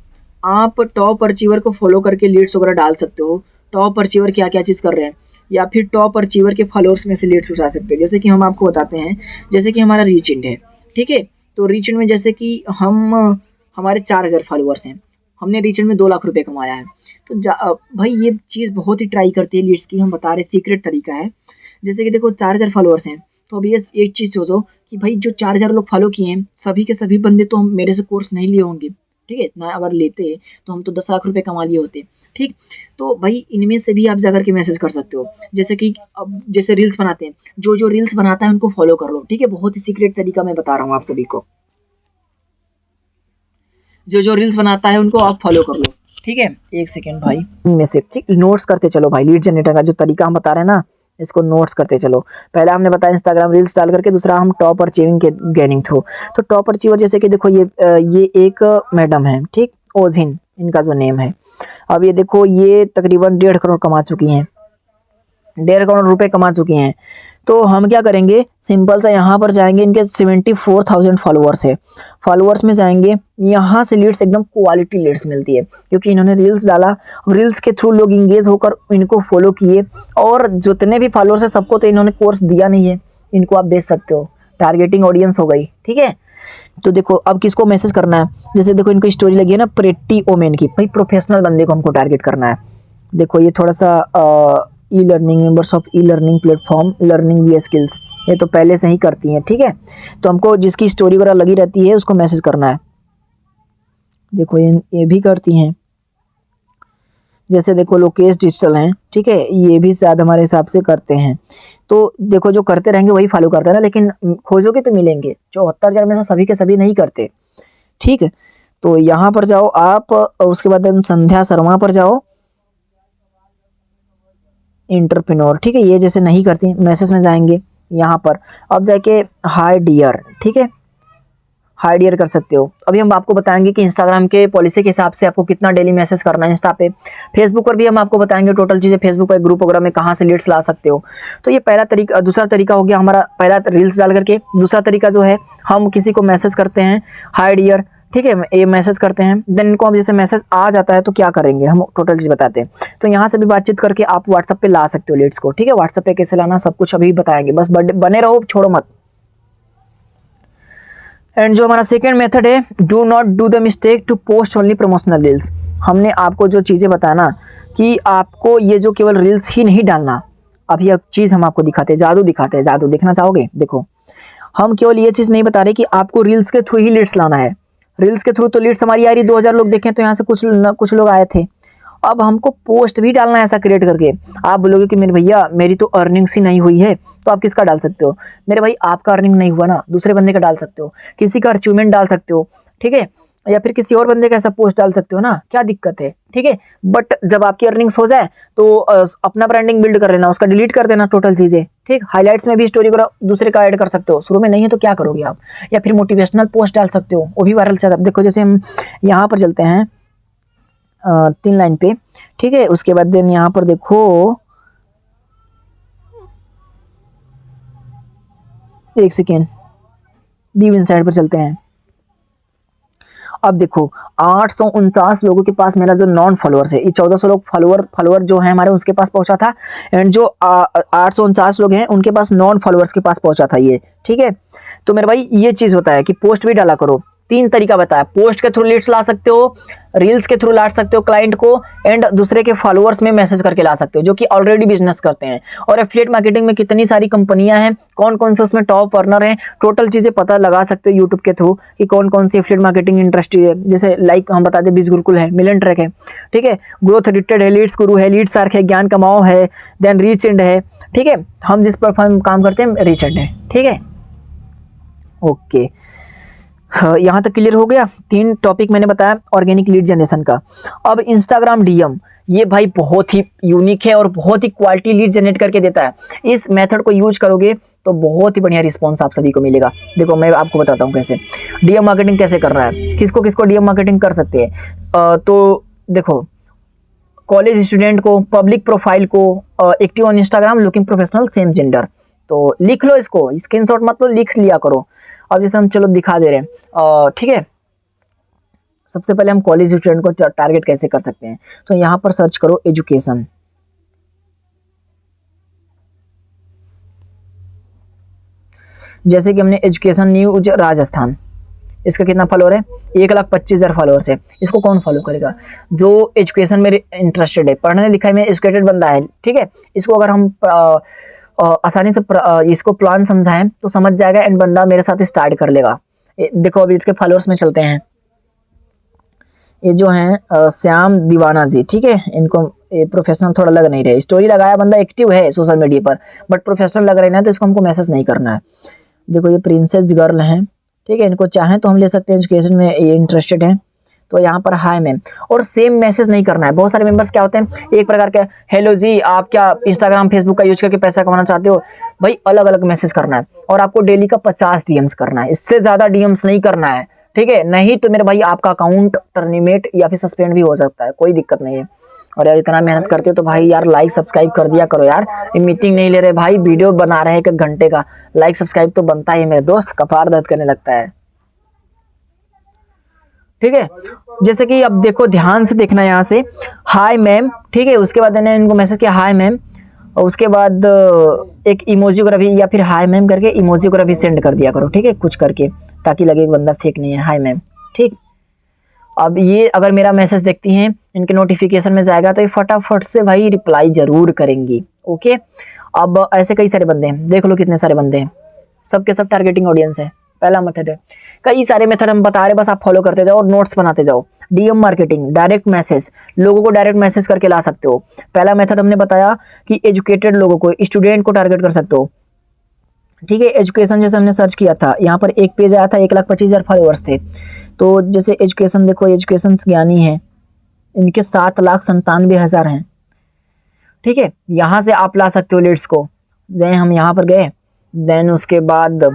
आप टॉप अचीवर को फॉलो करके लीड्स वगैरह डाल सकते हो। टॉप अचीवर क्या क्या चीज़ कर रहे हैं, या फिर टॉप अचीवर के फॉलोअर्स में से लीड्स उठा सकते हो। जैसे कि हम आपको बताते हैं, जैसे कि हमारा रीच इंड है। ठीक है, तो रीच इंड में जैसे कि हमारे 4000 फॉलोअर्स हैं, हमने रीच इंड में 2 लाख रुपये कमाया है। तो भाई ये चीज़ बहुत ही ट्राई करती है लीड्स की, हम बता रहे सीक्रेट तरीका है। जैसे कि देखो 4000 फॉलोअर्स हैं, तो अब ये एक चीज़ सोचो कि भाई जो 4000 लोग फॉलो किए हैं, सभी के सभी बंदे तो हम मेरे से कोर्स नहीं लिए होंगे। ठीक है, इतना अगर लेते तो हम तो 10 लाख रुपए कमा लिए होते। ठीक, तो भाई इनमें से भी आप जाकर के मैसेज कर सकते हो। जैसे कि अब जैसे रील्स बनाते हैं, जो रील्स बनाता है उनको फॉलो कर लो। ठीक है, बहुत ही सीक्रेट तरीका मैं बता रहा हूँ आप सभी को। जो रील्स बनाता है उनको आप फॉलो कर लो। ठीक है, एक सेकेंड भाई, इनमें से ठीक नोट्स करते चलो भाई। लीड जनरेटर का जो तरीका हम बता रहे हैं ना, इसको नोट्स करते चलो। पहला हमने बताया इंस्टाग्राम रील्स डाल करके, दूसरा हम टॉप अचीविंग के गेनिंग थ्रू। तो टॉप अचीवर जैसे कि देखो ये एक मैडम है, ठीक, ओजिन इनका जो नेम है। अब ये देखो ये तकरीबन 1.5 करोड़ कमा चुकी हैं, 1.5 करोड़ रुपए कमा चुकी हैं। तो हम क्या करेंगे, सिंपल सा यहाँ पर जाएंगे, इनके 74,000 फॉलोअर्स है। फॉलोअर्स में जाएंगे, यहाँ से लीड्स एकदम क्वालिटी लीड्स मिलती है, क्योंकि इन्होंने रील्स डाला, रील्स के थ्रू लोग इंगेज होकर इनको फॉलो किए। और जितने भी फॉलोअर्स है सबको तो इन्होंने कोर्स दिया नहीं है, इनको आप बेच सकते हो, टारगेटिंग ऑडियंस हो गई। ठीक है, तो देखो अब किसको मैसेज करना है, जैसे देखो इनको स्टोरी लगी है ना प्रेटी ओमेन की, भाई प्रोफेशनल बंदे को हमको टारगेट करना है। देखो ये थोड़ा सा e learning, members of e learning platform, learning we skills, ये तो पहले से ही करती हैं। ठीक है, तो हमको जिसकी स्टोरी वगैरह लगी रहती है उसको मैसेज करना है। देखो ये भी करती हैं, जैसे देखो लोकेश डिजिटल हैं। ठीक है, ये भी शायद हमारे हिसाब से करते हैं। तो देखो जो करते रहेंगे वही फॉलो करते हैं ना, लेकिन खोजोगे तो मिलेंगे। 74,000 में से सभी के सभी नहीं करते। ठीक है, तो यहाँ पर जाओ आप, उसके बाद संध्या शर्मा पर जाओ, एंटरप्रेन्योर। ठीक है, ये जैसे नहीं करती, मैसेज में जाएंगे यहाँ पर, अब जाके हाई डियर। ठीक है, हाई डियर कर सकते हो। अभी हम आपको बताएंगे कि इंस्टाग्राम के पॉलिसी के हिसाब से आपको कितना डेली मैसेज करना है इंस्टा पे। फेसबुक पर भी हम आपको बताएंगे टोटल चीज़ें, फेसबुक पर ग्रुप वगैरह में कहाँ से लीड्स ला सकते हो। तो ये पहला तरीका। दूसरा तरीका हो गया हमारा, पहला रील्स डाल करके। दूसरा तरीका जो है, हम किसी को मैसेज करते हैं हाई डियर। ठीक है, ये मैसेज करते हैं, देन इनको अब जैसे मैसेज आ जाता है तो क्या करेंगे, हम टोटल चीज़ बताते हैं। तो यहाँ से भी बातचीत करके आप व्हाट्सएप पे ला सकते हो लीड्स को। ठीक है, व्हाट्सएप पे कैसे लाना सब कुछ अभी बताएंगे, बस बने रहो, छोड़ो मत। एंड जो हमारा सेकेंड मेथड है, do not do the mistake to post only promotional reels. हमने आपको जो चीज़ें बताया ना कि आपको ये जो केवल रील्स ही नहीं डालना, अभी एक चीज़ हम आपको दिखाते हैं, जादू दिखाते हैं। जादू देखना चाहोगे? देखो, हम केवल ये चीज़ नहीं बता रहे कि आपको रील्स के थ्रू ही लीड्स लाना है। रील्स के थ्रू तो लीड्स हमारी आ रही, 2000 लोग देखें तो यहाँ से कुछ लोग आए थे। अब हमको पोस्ट भी डालना है ऐसा क्रिएट करके। आप बोलोगे कि मेरे भैया मेरी तो अर्निंग्स ही नहीं हुई है, तो आप किसका डाल सकते हो? मेरे भाई आपका अर्निंग नहीं हुआ ना, दूसरे बंदे का डाल सकते हो, किसी का अचीवमेंट डाल सकते हो, ठीक है, या फिर किसी और बंदे का ऐसा पोस्ट डाल सकते हो ना, क्या दिक्कत है, ठीक है। बट जब आपकी अर्निंग्स हो जाए तो अपना ब्रांडिंग बिल्ड कर लेना, उसका डिलीट कर देना टोटल चीजें, ठीक। हाइलाइट्स में भी स्टोरी को दूसरे का ऐड कर सकते हो, शुरू में नहीं है तो क्या करोगे आप, या फिर मोटिवेशनल पोस्ट डाल सकते हो, वो भी वायरल चल रहा है। देखो जैसे हम यहाँ पर चलते हैं 3 लाइन पे, ठीक है, उसके बाद देन यहाँ पर देखो एक सेकेंड, डीव इनसाइड पर चलते हैं। अब देखो 849 लोगों के पास मेरा जो नॉन फॉलोअर्स है, ये 1400 लोग फॉलोअर जो है हमारे उसके पास पहुंचा था, एंड जो 849 लोग हैं उनके पास नॉन फॉलोअर्स के पास पहुंचा था ये, ठीक है। तो मेरे भाई ये चीज होता है कि पोस्ट भी डाला करो। 3 तरीका बताया, पोस्ट के थ्रू लीड्स ला सकते हो, रील्स के थ्रू ला सकते हो क्लाइंट को, एंड दूसरे के फॉलोअर्स में मैसेज करके ला सकते हो जो कि ऑलरेडी बिजनेस करते हैं। और एफिलिएट मार्केटिंग में कितनी सारी कंपनियां हैं, कौन कौन से उसमें टॉप अर्नर हैं, टोटल चीजें पता लगा सकते हो यूट्यूब के थ्रू कि कौन कौन सी एफिलिएट मार्केटिंग इंडस्ट्री है। जैसे लाइक हम बता दें, बीज गुरुकुल है, मिलियन ट्रैक है, ठीक है, ग्रोथ एडिटेड है, लीड्स गुरु है, लीड सार्क है, ज्ञान कमाओ है, देन रीच एंड है, ठीक है। हम जिस प्लेटफॉर्म काम करते हैं रीच एंड है, ठीक है, ओके। यहाँ तक क्लियर हो गया। 3 टॉपिक मैंने बताया ऑर्गेनिक लीड जनरेशन का। अब इंस्टाग्राम डीएम, ये भाई बहुत ही यूनिक है और बहुत ही क्वालिटी लीड जनरेट करके देता है। इस मेथड को यूज करोगे तो बहुत ही बढ़िया रिस्पॉन्स आप सभी को मिलेगा। देखो मैं आपको बताता हूँ कैसे डीएम मार्केटिंग कैसे करना है, किसको किसको डीएम मार्केटिंग कर सकते हैं। तो देखो, कॉलेज स्टूडेंट को, पब्लिक प्रोफाइल को, active on Instagram, looking professional, same gender. तो लिख लो इसको, स्क्रीनशॉट मत लो, लिख लिया करो। अब जैसे हम चलो दिखा दे रहे हैं, ठीक है। सबसे पहले हम कॉलेज स्टूडेंट को टारगेट कैसे कर सकते हैं, तो यहां पर सर्च करो एजुकेशन। जैसे कि हमने एजुकेशन न्यूज राजस्थान, इसका कितना फॉलोअर है, 1,25,000 फॉलोअर्स है। इसको कौन फॉलो करेगा? जो एजुकेशन में इंटरेस्टेड है, पढ़ने लिखाई में एजुकेटेड बंदा है, ठीक है। इसको अगर हम आसानी से इसको प्लान समझाएं तो समझ जाएगा एंड बंदा मेरे साथ स्टार्ट कर लेगा। देखो अभी इसके फॉलोअर्स में चलते हैं, ये जो हैं श्याम दीवाना जी, ठीक है। इनको प्रोफेशनल थोड़ा लग नहीं रहे, स्टोरी लगाया, बंदा एक्टिव है सोशल मीडिया पर बट प्रोफेशनल लग रहे हैं, तो इसको हमको मैसेज नहीं करना है। देखो ये प्रिंसेस गर्ल हैं, ठीक है, इनको चाहें तो हम ले सकते हैं, एजुकेशन में ये इंटरेस्टेड हैं, तो यहाँ पर हाय मैम, और सेम मैसेज नहीं करना है। बहुत सारे मेंबर्स क्या होते हैं, एक प्रकार के हेलो जी आप क्या इंस्टाग्राम फेसबुक का यूज करके पैसा कमाना चाहते हो, भाई अलग अलग मैसेज करना है। और आपको डेली का 50 डीएम्स करना है, इससे ज्यादा डीएम्स नहीं करना है, ठीक है। नहीं तो मेरे भाई आपका अकाउंट टर्मिनेट या फिर सस्पेंड भी हो सकता है, कोई दिक्कत नहीं है। और यार इतना मेहनत करते हो तो भाई यार लाइक सब्सक्राइब कर दिया करो यार। ये मीटिंग नहीं ले रहे भाई, वीडियो बना रहे हैं 1 घंटे का, लाइक सब्सक्राइब तो बनता ही है मेरे दोस्त, कपार दर्द करने लगता है, ठीक है। जैसे कि अब देखो ध्यान से देखना, यहाँ से हाय मैम, ठीक है, उसके बाद मैंने इनको मैसेज किया हाय मैम, और उसके बाद एक इमोजीग्राफी या फिर हाय मैम करके इमोजीग्राफी सेंड कर दिया करो, ठीक है, कुछ करके, ताकि लगे एक बंदा फेक नहीं है, हाय मैम, ठीक। अब ये अगर मेरा मैसेज देखती हैं, इनके नोटिफिकेशन में जाएगा तो ये फटाफट से भाई रिप्लाई जरूर करेंगी, ओके। अब ऐसे कई सारे बंदे हैं, देख लो कितने सारे बंदे हैं, सबके सब टारगेटिंग ऑडियंस है। पहला मेथड है, कई सारे मेथड हम बता रहे, बस आप फॉलो करते जाओ और नोट्स बनाते जाओ। डीएम मार्केटिंग, डायरेक्ट मैसेज, लोगों को डायरेक्ट मैसेज करके ला सकते हो। पहला मेथड हमने बताया कि एजुकेटेड लोगों को, स्टूडेंट को टारगेट कर सकते हो, ठीक है। एजुकेशन जैसे हमने सर्च किया था, यहाँ पर एक पेज आया था, 1,25,000 फॉलोअर्स थे। तो जैसे एजुकेशन देखो, एजुकेशन ज्ञानी है, इनके 7,97,000 हैं, ठीक है। यहाँ से आप ला सकते हो लीड्स को। जैसे हम यहाँ पर गए, देन उसके बाद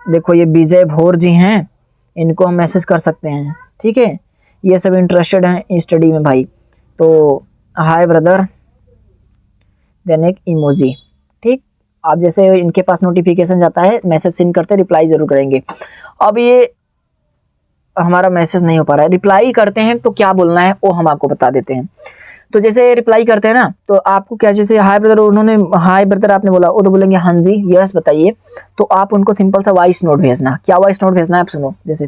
देखो ये विजय भोर जी हैं, इनको हम मैसेज कर सकते हैं, ठीक है। ये सब इंटरेस्टेड हैं स्टडी में भाई, तो हाय ब्रदर, देन एक इमोजी, ठीक। आप जैसे इनके पास नोटिफिकेशन जाता है, मैसेज सेंड करते, रिप्लाई जरूर करेंगे। अब ये हमारा मैसेज नहीं हो पा रहा है, रिप्लाई करते हैं तो क्या बोलना है वो हम आपको बता देते हैं। तो जैसे रिप्लाई करते हैं ना, तो आपको क्या, जैसे हाय ब्रदर, उन्होंने हाय ब्रदर आपने बोला, वो तो बोलेंगे हाँ जी यस बताइए, तो आप उनको सिंपल सा वॉइस नोट भेजना। क्या वॉइस नोट भेजना है आप सुनो, जैसे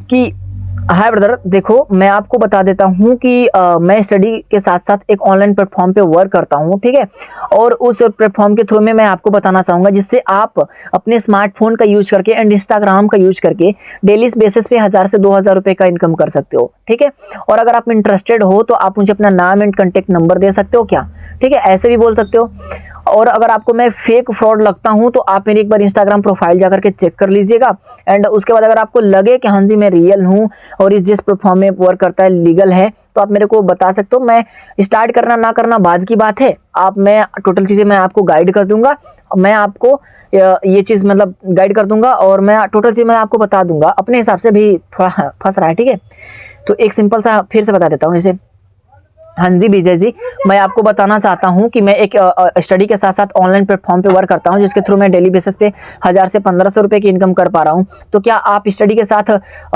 कि हाय ब्रदर, देखो मैं आपको बता देता हूँ कि मैं स्टडी के साथ साथ एक ऑनलाइन प्लेटफॉर्म पे वर्क करता हूँ, ठीक है। और उस प्लेटफॉर्म के थ्रू में मैं आपको बताना चाहूँगा जिससे आप अपने स्मार्टफोन का यूज करके एंड इंस्टाग्राम का यूज करके डेली बेसिस पे 1000 से 2000 रुपये का इनकम कर सकते हो, ठीक है। और अगर आप इंटरेस्टेड हो तो आप मुझे अपना नाम एंड कॉन्टेक्ट नंबर दे सकते हो क्या, ठीक है, ऐसे भी बोल सकते हो। और अगर आपको मैं फेक फ्रॉड लगता हूं तो आप मेरी एक बार इंस्टाग्राम प्रोफाइल जाकर के चेक कर लीजिएगा। एंड उसके बाद अगर आपको लगे कि हाँ जी मैं रियल हूं और इस जिस प्लेटफॉर्म में वर्क करता है लीगल है, तो आप मेरे को बता सकते हो। मैं स्टार्ट करना ना करना बाद की बात है। मैं टोटल चीज़ें मैं आपको गाइड कर दूंगा। मैं आपको ये चीज़ मतलब गाइड कर दूंगा और मैं टोटल चीज़ मैं आपको बता दूंगा। अपने हिसाब से भी थोड़ा फंस रहा है, ठीक है। तो एक सिंपल सा फिर से बता देता हूँ जैसे, हाँ जी विजय जी, मैं आपको बताना चाहता हूँ कि मैं एक स्टडी के साथ साथ ऑनलाइन प्लेटफॉर्म पे वर्क करता हूँ जिसके थ्रू मैं डेली बेसिस पे 1000 से 1500 रुपए की इनकम कर पा रहा हूँ। तो क्या आप स्टडी के साथ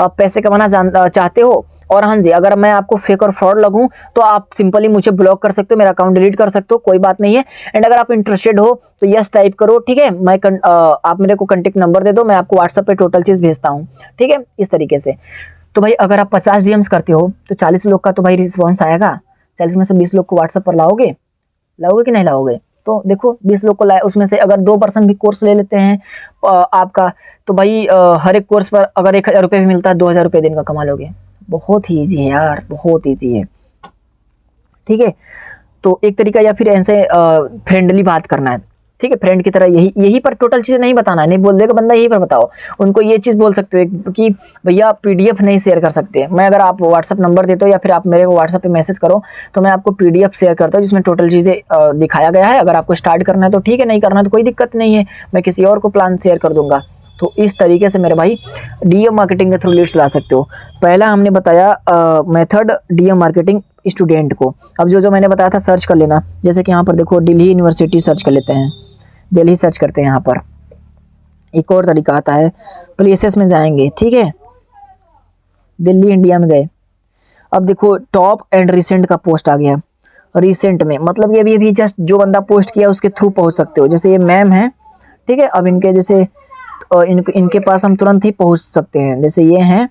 पैसे कमाना चाहते हो? और हाँ जी, अगर मैं आपको फेक और फ्रॉड लगूं तो आप सिंपली मुझे ब्लॉक कर सकते हो, मेरा अकाउंट डिलीट कर सकते हो, कोई बात नहीं है। एंड अगर आप इंटरेस्टेड हो तो यस टाइप करो, ठीक है। आप मेरे को कॉन्टेक्ट नंबर दे दो, मैं आपको व्हाट्सएप पे टोटल चीज़ भेजता हूँ, ठीक है, इस तरीके से। तो भाई अगर आप 50 डीएम्स करते हो तो 40 लोग का तो भाई रिस्पॉन्स आएगा। 40 में से 20 लोग को व्हाट्सएप पर लाओगे कि नहीं लाओगे? तो देखो 20 लोग को लाए, उसमें से अगर 2% भी कोर्स ले लेते हैं आपका, तो भाई हर एक कोर्स पर अगर 1000 रुपये भी मिलता है, 2000 रुपये दिन का कमा लोगे। बहुत ही ईजी है यार, बहुत ईजी है, ठीक है। तो एक तरीका, या फिर ऐसे फ्रेंडली बात करना है, ठीक है, फ्रेंड की तरह। यही पर टोटल चीज़ें नहीं बताना है, नहीं बोल देगा बंदा यही पर बताओ। उनको ये चीज़ बोल सकते हो कि भैया पीडीएफ नहीं शेयर कर सकते। मैं अगर आप व्हाट्सअप नंबर देते हो या फिर आप मेरे को व्हाट्सअप पे मैसेज करो तो मैं आपको पीडीएफ शेयर करता हूँ जिसमें टोटल चीज़ें दिखाया गया है। अगर आपको स्टार्ट करना है तो ठीक है, नहीं करना है तो कोई दिक्कत नहीं है, मैं किसी और को प्लान शेयर कर दूंगा। तो इस तरीके से मेरे भाई डीएम मार्केटिंग के थ्रू लीड्स ला सकते हो। पहला हमने बताया मेथड डीएम मार्केटिंग स्टूडेंट को। अब जो मैंने बताया था सर्च कर लेना, जैसे कि यहाँ पर देखो दिल्ली यूनिवर्सिटी सर्च कर लेते हैं, दिल्ली सर्च करते हैं। यहाँ पर एक और तरीका आता है, प्लेसेस में जाएंगे, ठीक है, दिल्ली इंडिया में गए। अब देखो टॉप एंड रिसेंट का पोस्ट आ गया। रिसेंट में मतलब ये भी जस्ट जो बंदा पोस्ट किया उसके थ्रू पहुंच सकते हो। जैसे ये मैम है, ठीक है, अब इनके जैसे इनके पास हम तुरंत ही पहुंच सकते हैं। जैसे ये हैं,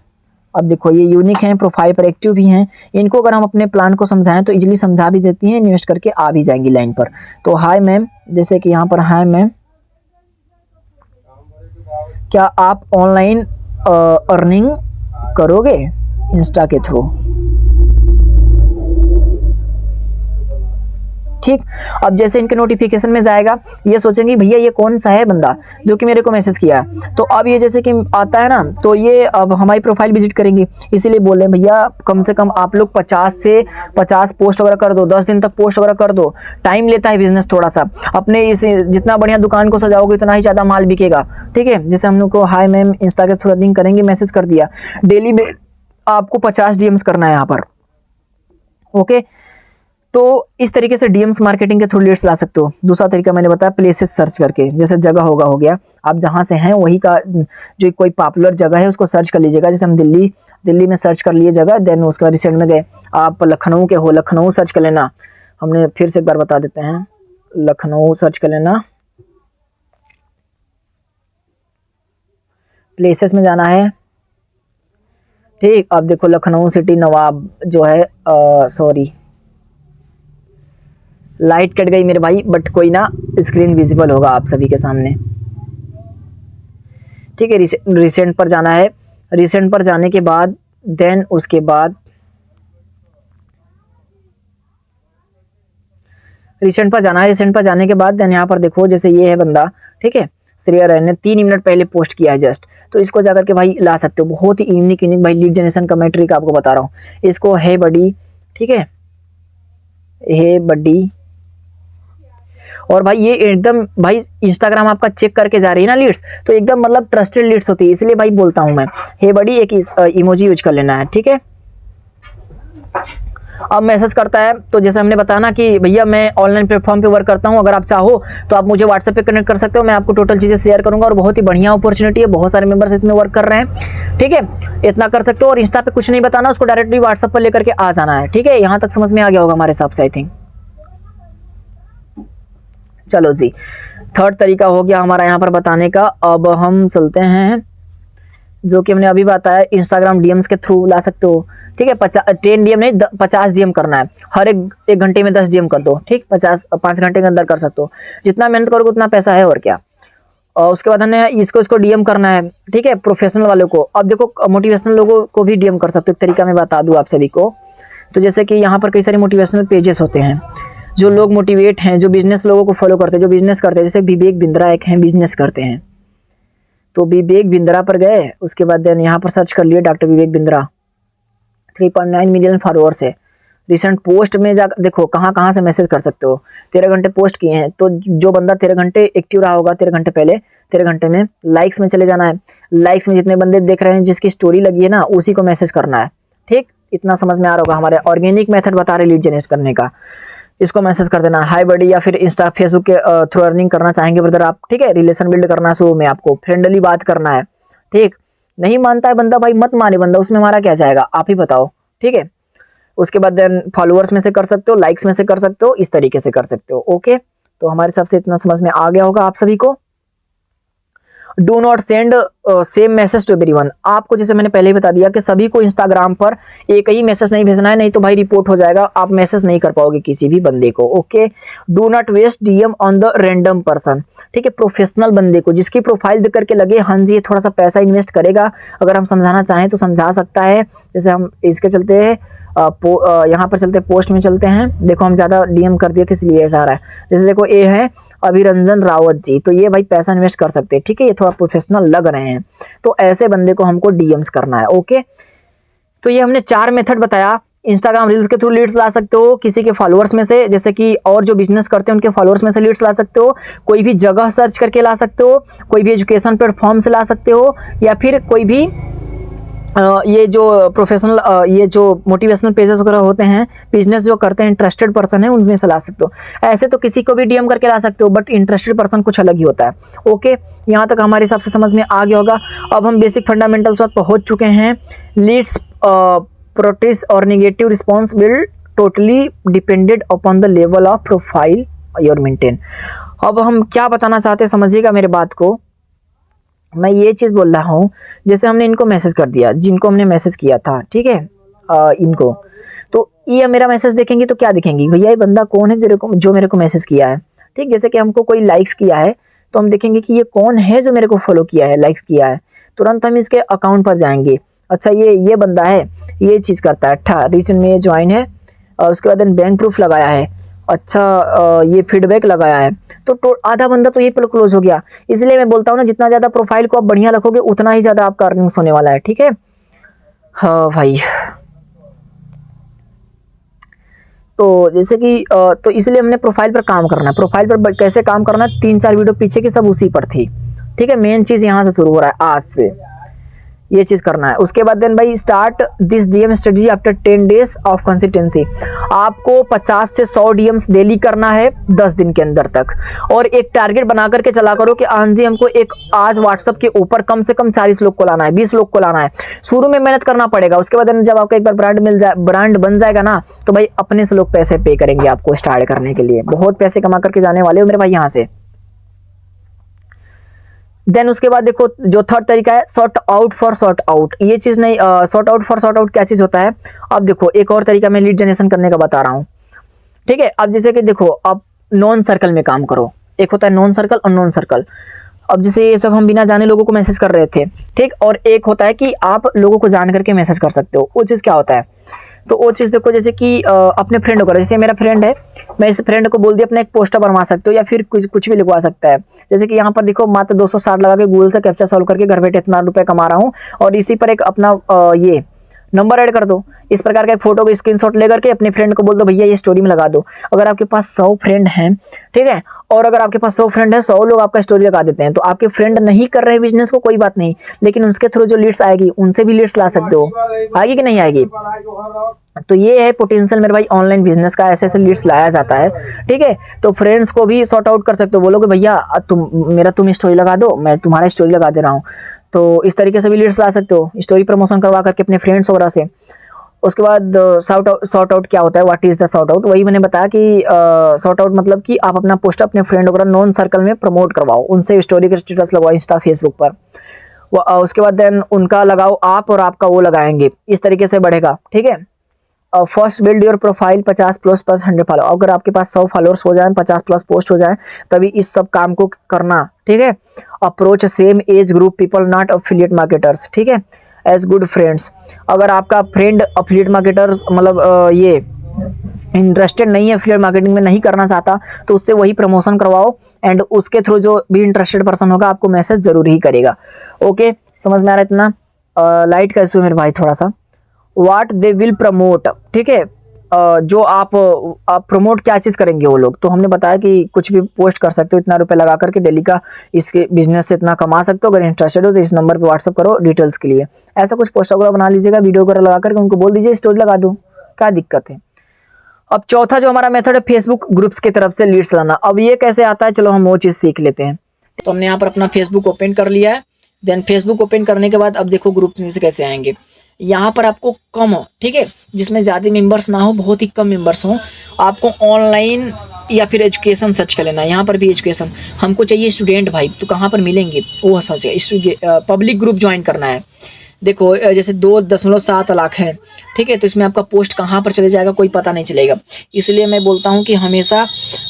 अब देखो ये यूनिक हैं, प्रोफाइल पर एक्टिव भी हैं। इनको अगर हम अपने प्लान को समझाएं तो इजीली समझा भी देती हैं, इन्वेस्ट करके आ भी जाएंगी लाइन पर। तो हाय मैम, जैसे कि यहाँ पर हाय मैम, क्या आप ऑनलाइन अर्निंग करोगे इंस्टा के थ्रू? ठीक। अब जैसे इनके नोटिफिकेशन में जाएगा, ये सोचेंगे भैया ये कौन सा है बंदा जो कि मेरे को मैसेज किया है। तो अब ये जैसे कि आता है ना, तो ये अब हमारी प्रोफाइल विजिट करेंगे। इसीलिए बोले भैया कम से कम आप लोग 50 से 50 पोस्ट वगैरह कर दो, 10 दिन तक पोस्ट वगैरह कर दो। टाइम लेता है बिजनेस थोड़ा सा। अपने इस जितना बढ़िया दुकान को सजाओगे उतना ही ज़्यादा माल बिकेगा, ठीक है। जैसे हम लोग को हाय मैम इंस्टा के थ्रू लिंक करेंगे, मैसेज कर दिया। डेली में आपको 50 डीएम्स करना है यहाँ पर, ओके। तो इस तरीके से डीएम्स मार्केटिंग के थ्रू लीड्स ला सकते हो। दूसरा तरीका मैंने बताया प्लेसेस सर्च करके, जैसे जगह हो गया, आप जहाँ से हैं वही का जो कोई पॉपुलर जगह है उसको सर्च कर लीजिएगा। जैसे हम दिल्ली में सर्च कर लिए जगह, देन उसका रिसेंट में गए। आप लखनऊ के हो, लखनऊ सर्च कर लेना। हमने फिर से एक बार बता देते हैं, लखनऊ सर्च कर लेना। प्लेसेस में जाना है, ठीक। अब देखो लखनऊ सिटी नवाब जो है, सॉरी लाइट कट गई मेरे भाई, बट कोई ना, स्क्रीन विजिबल होगा आप सभी के सामने, ठीक है। रिसेंट पर जाना है। रिसेंट पर जाने के बाद देन उसके बाद रिसेंट पर जाना है। रिसेंट पर जाने के बाद देन यहाँ पर देखो जैसे ये है बंदा, ठीक है, श्रेया राय ने 3 मिनट पहले पोस्ट किया है जस्ट। तो इसको जाकर के भाई ला सकते हो। बहुत ही यूनिक भाई लीड जनरेशन का मैं ट्रिक आपको बता रहा हूँ। इसको है बडी, ठीक है, हे बडी। और भाई ये एकदम भाई इंस्टाग्राम आपका चेक करके जा रही है ना लीड्स, तो एकदम मतलब ट्रस्टेड लीड्स होती है। इसलिए भाई बोलता हूँ मैं, हे बड़ी एक इमोजी यूज कर लेना है, ठीक है। अब मैसेज करता है तो जैसे हमने बताया ना कि भैया मैं ऑनलाइन प्लेटफॉर्म पे वर्क करता हूँ, अगर आप चाहो तो आप मुझे व्हाट्सएप पे कनेक्ट कर सकते हो, मैं आपको टोटल चीज़ें शेयर करूँगा। और बहुत ही बढ़िया अपॉर्चुनिटी है, बहुत सारे मेंबर्स इसमें वर्क कर रहे हैं, ठीक है। इतना कर सकते हो। और इंस्टा पे कुछ नहीं बताना, उसको डायरेक्टली व्हाट्सएप पर लेकर के आ जाना है, ठीक है। यहाँ तक समझ में आ गया होगा हमारे हिसाब से, आई थिंक। चलो जी, थर्ड तरीका हो गया हमारा यहाँ पर बताने का। अब हम चलते हैं जो कि हमने अभी बताया, इंस्टाग्राम डीएम्स के थ्रू ला सकते हो। ठीक है, 10 डीएम नहीं, 50 डीएम करना है। हर एक घंटे में 10 डीएम कर दो। ठीक, 5 घंटे के अंदर कर सकते हो। जितना मेहनत करोगे उतना पैसा है, और क्या। और उसके बाद हमने इसको डीएम करना है। ठीक है, प्रोफेशनल वालों को। अब देखो, मोटिवेशनल लोगों को भी डीएम कर सकते हो। एक तरीका मैं बता दूं आप सभी को। तो जैसे कि यहाँ पर कई सारे मोटिवेशनल पेजेस होते हैं, जो लोग मोटिवेट हैं, जो बिजनेस लोगों को फॉलो करते हैं, जो बिजनेस करते हैं। जैसे विवेक बिंद्रा एक हैं, बिजनेस करते हैं। तो विवेक बिंद्रा पर गए, उसके बाद देन यहाँ पर सर्च कर लिए doctor Vivek Bindra. 3.9 million followers है। रिसेंट पोस्ट में जा देखो कहाँ कहाँ से मैसेज कर सकते हो। 13 घंटे पोस्ट किए हैं, तो जो बंदा 13 घंटे एक्टिव रहा होगा, 13 घंटे पहले, 13 घंटे में लाइक्स में चले जाना है। लाइक्स में जितने बंदे देख रहे हैं, जिसकी स्टोरी लगी है ना, उसी को मैसेज करना है। ठीक, इतना समझ में आ रहा होगा। हमारे ऑर्गेनिक मेथड बता रहे लीड जनरेट करने का। इसको मैसेज कर देना, हाय बडी, या फिर इंस्टा फेसबुक के थ्रू अर्निंग करना चाहेंगे ब्रदर आप। ठीक है, रिलेशन बिल्ड करना है शुरू में, आपको फ्रेंडली बात करना है। ठीक, नहीं मानता है बंदा, भाई मत माने बंदा, उसमें हमारा क्या जाएगा, आप ही बताओ। ठीक है, उसके बाद देन फॉलोअर्स में से कर सकते हो, लाइक्स में से कर सकते हो, इस तरीके से कर सकते हो। ओके, तो हमारे सबसे इतना समझ में आ गया होगा आप सभी को। Do not send same message to everyone. आपको जैसे मैंने पहले ही बता दिया कि सभी को इंस्टाग्राम पर एक ही मैसेज नहीं भेजना है, नहीं तो भाई रिपोर्ट हो जाएगा, आप मैसेज नहीं कर पाओगे किसी भी बंदे को। Okay, do not waste DM on the random person. ठीक है, प्रोफेशनल बंदे को जिसकी प्रोफाइल देख करके लगे हाँ जी ये थोड़ा सा पैसा इन्वेस्ट करेगा, अगर हम समझाना चाहें तो समझा सकता है। जैसे हम इसके चलते यहाँ पर चलते पोस्ट में चलते हैं। देखो हम ज़्यादा डीएम कर दिए थे इसलिए ऐसा आ रहा है। जैसे देखो ये है अभिरंजन रावत जी, तो ये भाई पैसा इन्वेस्ट कर सकते हैं। ठीक है, ये थोड़ा प्रोफेशनल लग रहे हैं, तो ऐसे बंदे को हमको डीएम्स करना है। ओके, तो ये हमने 4 मेथड बताया। इंस्टाग्राम रील्स के थ्रू लीड्स ला सकते हो, किसी के फॉलोअर्स में से, जैसे कि और जो बिजनेस करते हैं उनके फॉलोअर्स में से लीड्स ला सकते हो, कोई भी जगह सर्च करके ला सकते हो, कोई भी एजुकेशन प्लेटफॉर्म से ला सकते हो, या फिर कोई भी ये जो प्रोफेशनल ये जो मोटिवेशनल पेजेस वगैरह होते हैं, बिजनेस जो करते हैं, इंटरेस्टेड पर्सन है, उनमें से ला सकते हो। ऐसे तो किसी को भी डीएम करके ला सकते हो, बट इंटरेस्टेड पर्सन कुछ अलग ही होता है। ओके, यहाँ तक हमारे हिसाब से समझ में आ गया होगा। अब हम बेसिक फंडामेंटल्स पर पहुँच चुके हैं। लीड्स प्रोटेस्ट और negative response will totally depended upon the level of profile your maintain. अब हम क्या बताना चाहते हैं, समझिएगा मेरे बात को। मैं ये चीज़ बोल रहा हूँ, जैसे हमने इनको मैसेज कर दिया, जिनको हमने मैसेज किया था। ठीक है, इनको, तो ये मेरा मैसेज देखेंगे तो क्या दिखेंगी, भैया ये बंदा कौन है जो मेरे को मैसेज किया है। ठीक, जैसे कि हमको कोई लाइक्स किया है तो हम देखेंगे कि ये कौन है जो मेरे को फॉलो किया है, लाइक्स किया है। तुरंत हम इसके अकाउंट पर जाएंगे, अच्छा ये बंदा है, ये चीज़ करता है, अच्छा रीजन में ये ज्वाइन है, उसके बाद बैंक प्रूफ लगाया है, अच्छा ये फीडबैक लगाया है, तो आधा बंदा तो ये पर क्लोज हो गया। इसलिए मैं बोलता हूँ ना, जितना ज़्यादा प्रोफाइल को आप बढ़िया रखोगे उतना ही ज़्यादा आपका अर्निंग्स होने वाला है। ठीक है, हाँ भाई, तो जैसे कि तो इसलिए हमने प्रोफाइल पर काम करना है। प्रोफाइल पर कैसे काम करना है, 3-4 वीडियो पीछे की सब उसी पर थी। ठीक है, मेन चीज़ यहाँ से शुरू हो रहा है, आज से ये चीज़ करना है। उसके बाद देन भाई start this DM strategy after 10 days of consistency. आपको 50 से 100 डीएम्स डेली करना है 10 दिन के अंदर तक, और एक टारगेट बना करके चला करो कि हाँ जी हमको एक आज व्हाट्सअप के ऊपर कम से कम 40 लोग को लाना है, 20 लोग को लाना है। शुरू में मेहनत करना पड़ेगा, उसके बाद जब आपका एक बार ब्रांड बन जाएगा ना, तो भाई अपने से लोग पैसे पे करेंगे आपको स्टार्ट करने के लिए। बहुत पैसे कमा करके जाने वाले हो मेरे भाई यहाँ से। देन उसके बाद देखो जो थर्ड तरीका है, sort out for sort out. ये चीज़ नहीं, sort out for sort out क्या चीज़ होता है। अब देखो एक और तरीका मैं लीड जनरेशन करने का बता रहा हूँ। ठीक है, अब जैसे कि देखो अब नॉन सर्कल में काम करो। एक होता है नॉन सर्कल और नॉन सर्कल। अब जैसे ये सब हम बिना जाने लोगों को मैसेज कर रहे थे, ठीक, और एक होता है कि आप लोगों को जान करके मैसेज कर सकते हो। वो चीज़ क्या होता है, तो वो चीज़ देखो जैसे कि अपने फ्रेंड को, जैसे मेरा फ्रेंड है, मैं इस फ्रेंड को बोल दिया अपना एक पोस्टर बनवा सकते हो, या फिर कुछ भी लिखवा सकता है। जैसे कि यहाँ पर देखो मात्र 260 लगा के गूगल से कैप्चा सॉल्व करके घर बैठे इतना रुपये कमा रहा हूँ, और इसी पर एक अपना ये नंबर ऐड कर दो। इस प्रकार का एक फोटो को स्क्रीनशॉट लेकर के अपने फ्रेंड को बोल दो भैया ये स्टोरी में लगा दो। अगर आपके पास 100 फ्रेंड हैं, ठीक है, और अगर आपके पास 100 फ्रेंड है, 100 लोग आपका स्टोरी लगा देते हैं, तो आपके फ्रेंड नहीं कर रहे बिजनेस को कोई बात नहीं, लेकिन उसके थ्रू जो लीड्स आएगी उनसे भी लीड्स ला सकते हो। आएगी कि नहीं आएगी? तो ये है पोटेंशियल मेरे भाई ऑनलाइन बिजनेस का, ऐसे ऐसे लीड्स लाया जाता है। ठीक है, तो फ्रेंड्स को भी सॉर्ट आउट कर सकते हो, बोलोगे भैया तुम स्टोरी लगा दो, मैं तुम्हारा स्टोरी लगा दे रहा हूँ। तो इस तरीके से भी लीड्स ला सकते हो, स्टोरी प्रमोशन करवा करके अपने फ्रेंड्स वगैरह से। उसके बाद सॉर्ट आउट क्या होता है, what is the sort out? वही मैंने बताया कि सॉर्ट आउट मतलब कि आप अपना पोस्ट अपने फ्रेंड वगैरह नॉन सर्कल में प्रमोट करवाओ, उनसे स्टोरी के स्टेटस लगवाओ इंस्टा फेसबुक पर। उसके बाद देन उनका लगाओ आप और आपका वो लगाएंगे, इस तरीके से बढ़ेगा। ठीक है, first build your profile 50 plus 100 follow. अगर आपके पास 100 फॉलोअर्स हो जाएं, 50 प्लस पोस्ट हो जाएं, तभी इस सब काम को करना। ठीक है, approach same age group people not affiliate marketers. ठीक है, एज गुड फ्रेंड्स। अगर आपका फ्रेंड अफिलिएट मार्केटर्स मतलब ये इंटरेस्टेड नहीं है, एफिलिएट मार्केटिंग में नहीं करना चाहता, तो उससे वही प्रमोशन करवाओ एंड उसके थ्रू जो भी इंटरेस्टेड पर्सन होगा आपको मैसेज जरूर ही करेगा। ओके, समझ में आ रहा है इतना? लाइट का इशू है मेरे भाई थोड़ा सा। What they will promote. ठीक है, जो आप प्रमोट क्या चीज़ करेंगे वो लोग, तो हमने बताया कि कुछ भी पोस्ट कर सकते हो, इतना रुपए लगा करके डेली का इसके बिजनेस से इतना कमा सकते हो। अगर इंटरेस्टेड हो तो इस नंबर पे व्हाट्सअप करो डिटेल्स के लिए। ऐसा कुछ पोस्ट वगैरह बना लीजिएगा, वीडियो वगैरह लगा करके उनको बोल दीजिए स्टोरी लगा दो, क्या दिक्कत है। अब चौथा जो हमारा मेथड है फेसबुक ग्रुप्स की तरफ से लीड्स लाना। अब ये कैसे आता है, चलो हम वो चीज़ सीख लेते हैं। तो हमने यहाँ पर अपना फेसबुक ओपन कर लिया है। देन फेसबुक ओपन करने के बाद अब देखो ग्रुप में से कैसे आएंगे। यहाँ पर आपको कम हो, ठीक है, जिसमें ज़्यादा मेंबर्स ना हो, बहुत ही कम मेंबर्स हो, आपको ऑनलाइन या फिर एजुकेशन सर्च कर लेना। यहाँ पर भी एजुकेशन हमको चाहिए स्टूडेंट भाई, तो कहाँ पर मिलेंगे वो समझिए। पब्लिक ग्रुप ज्वाइन करना है। देखो जैसे 2.7 लाख है, ठीक है, तो इसमें आपका पोस्ट कहाँ पर चले जाएगा कोई पता नहीं चलेगा। इसलिए मैं बोलता हूँ कि हमेशा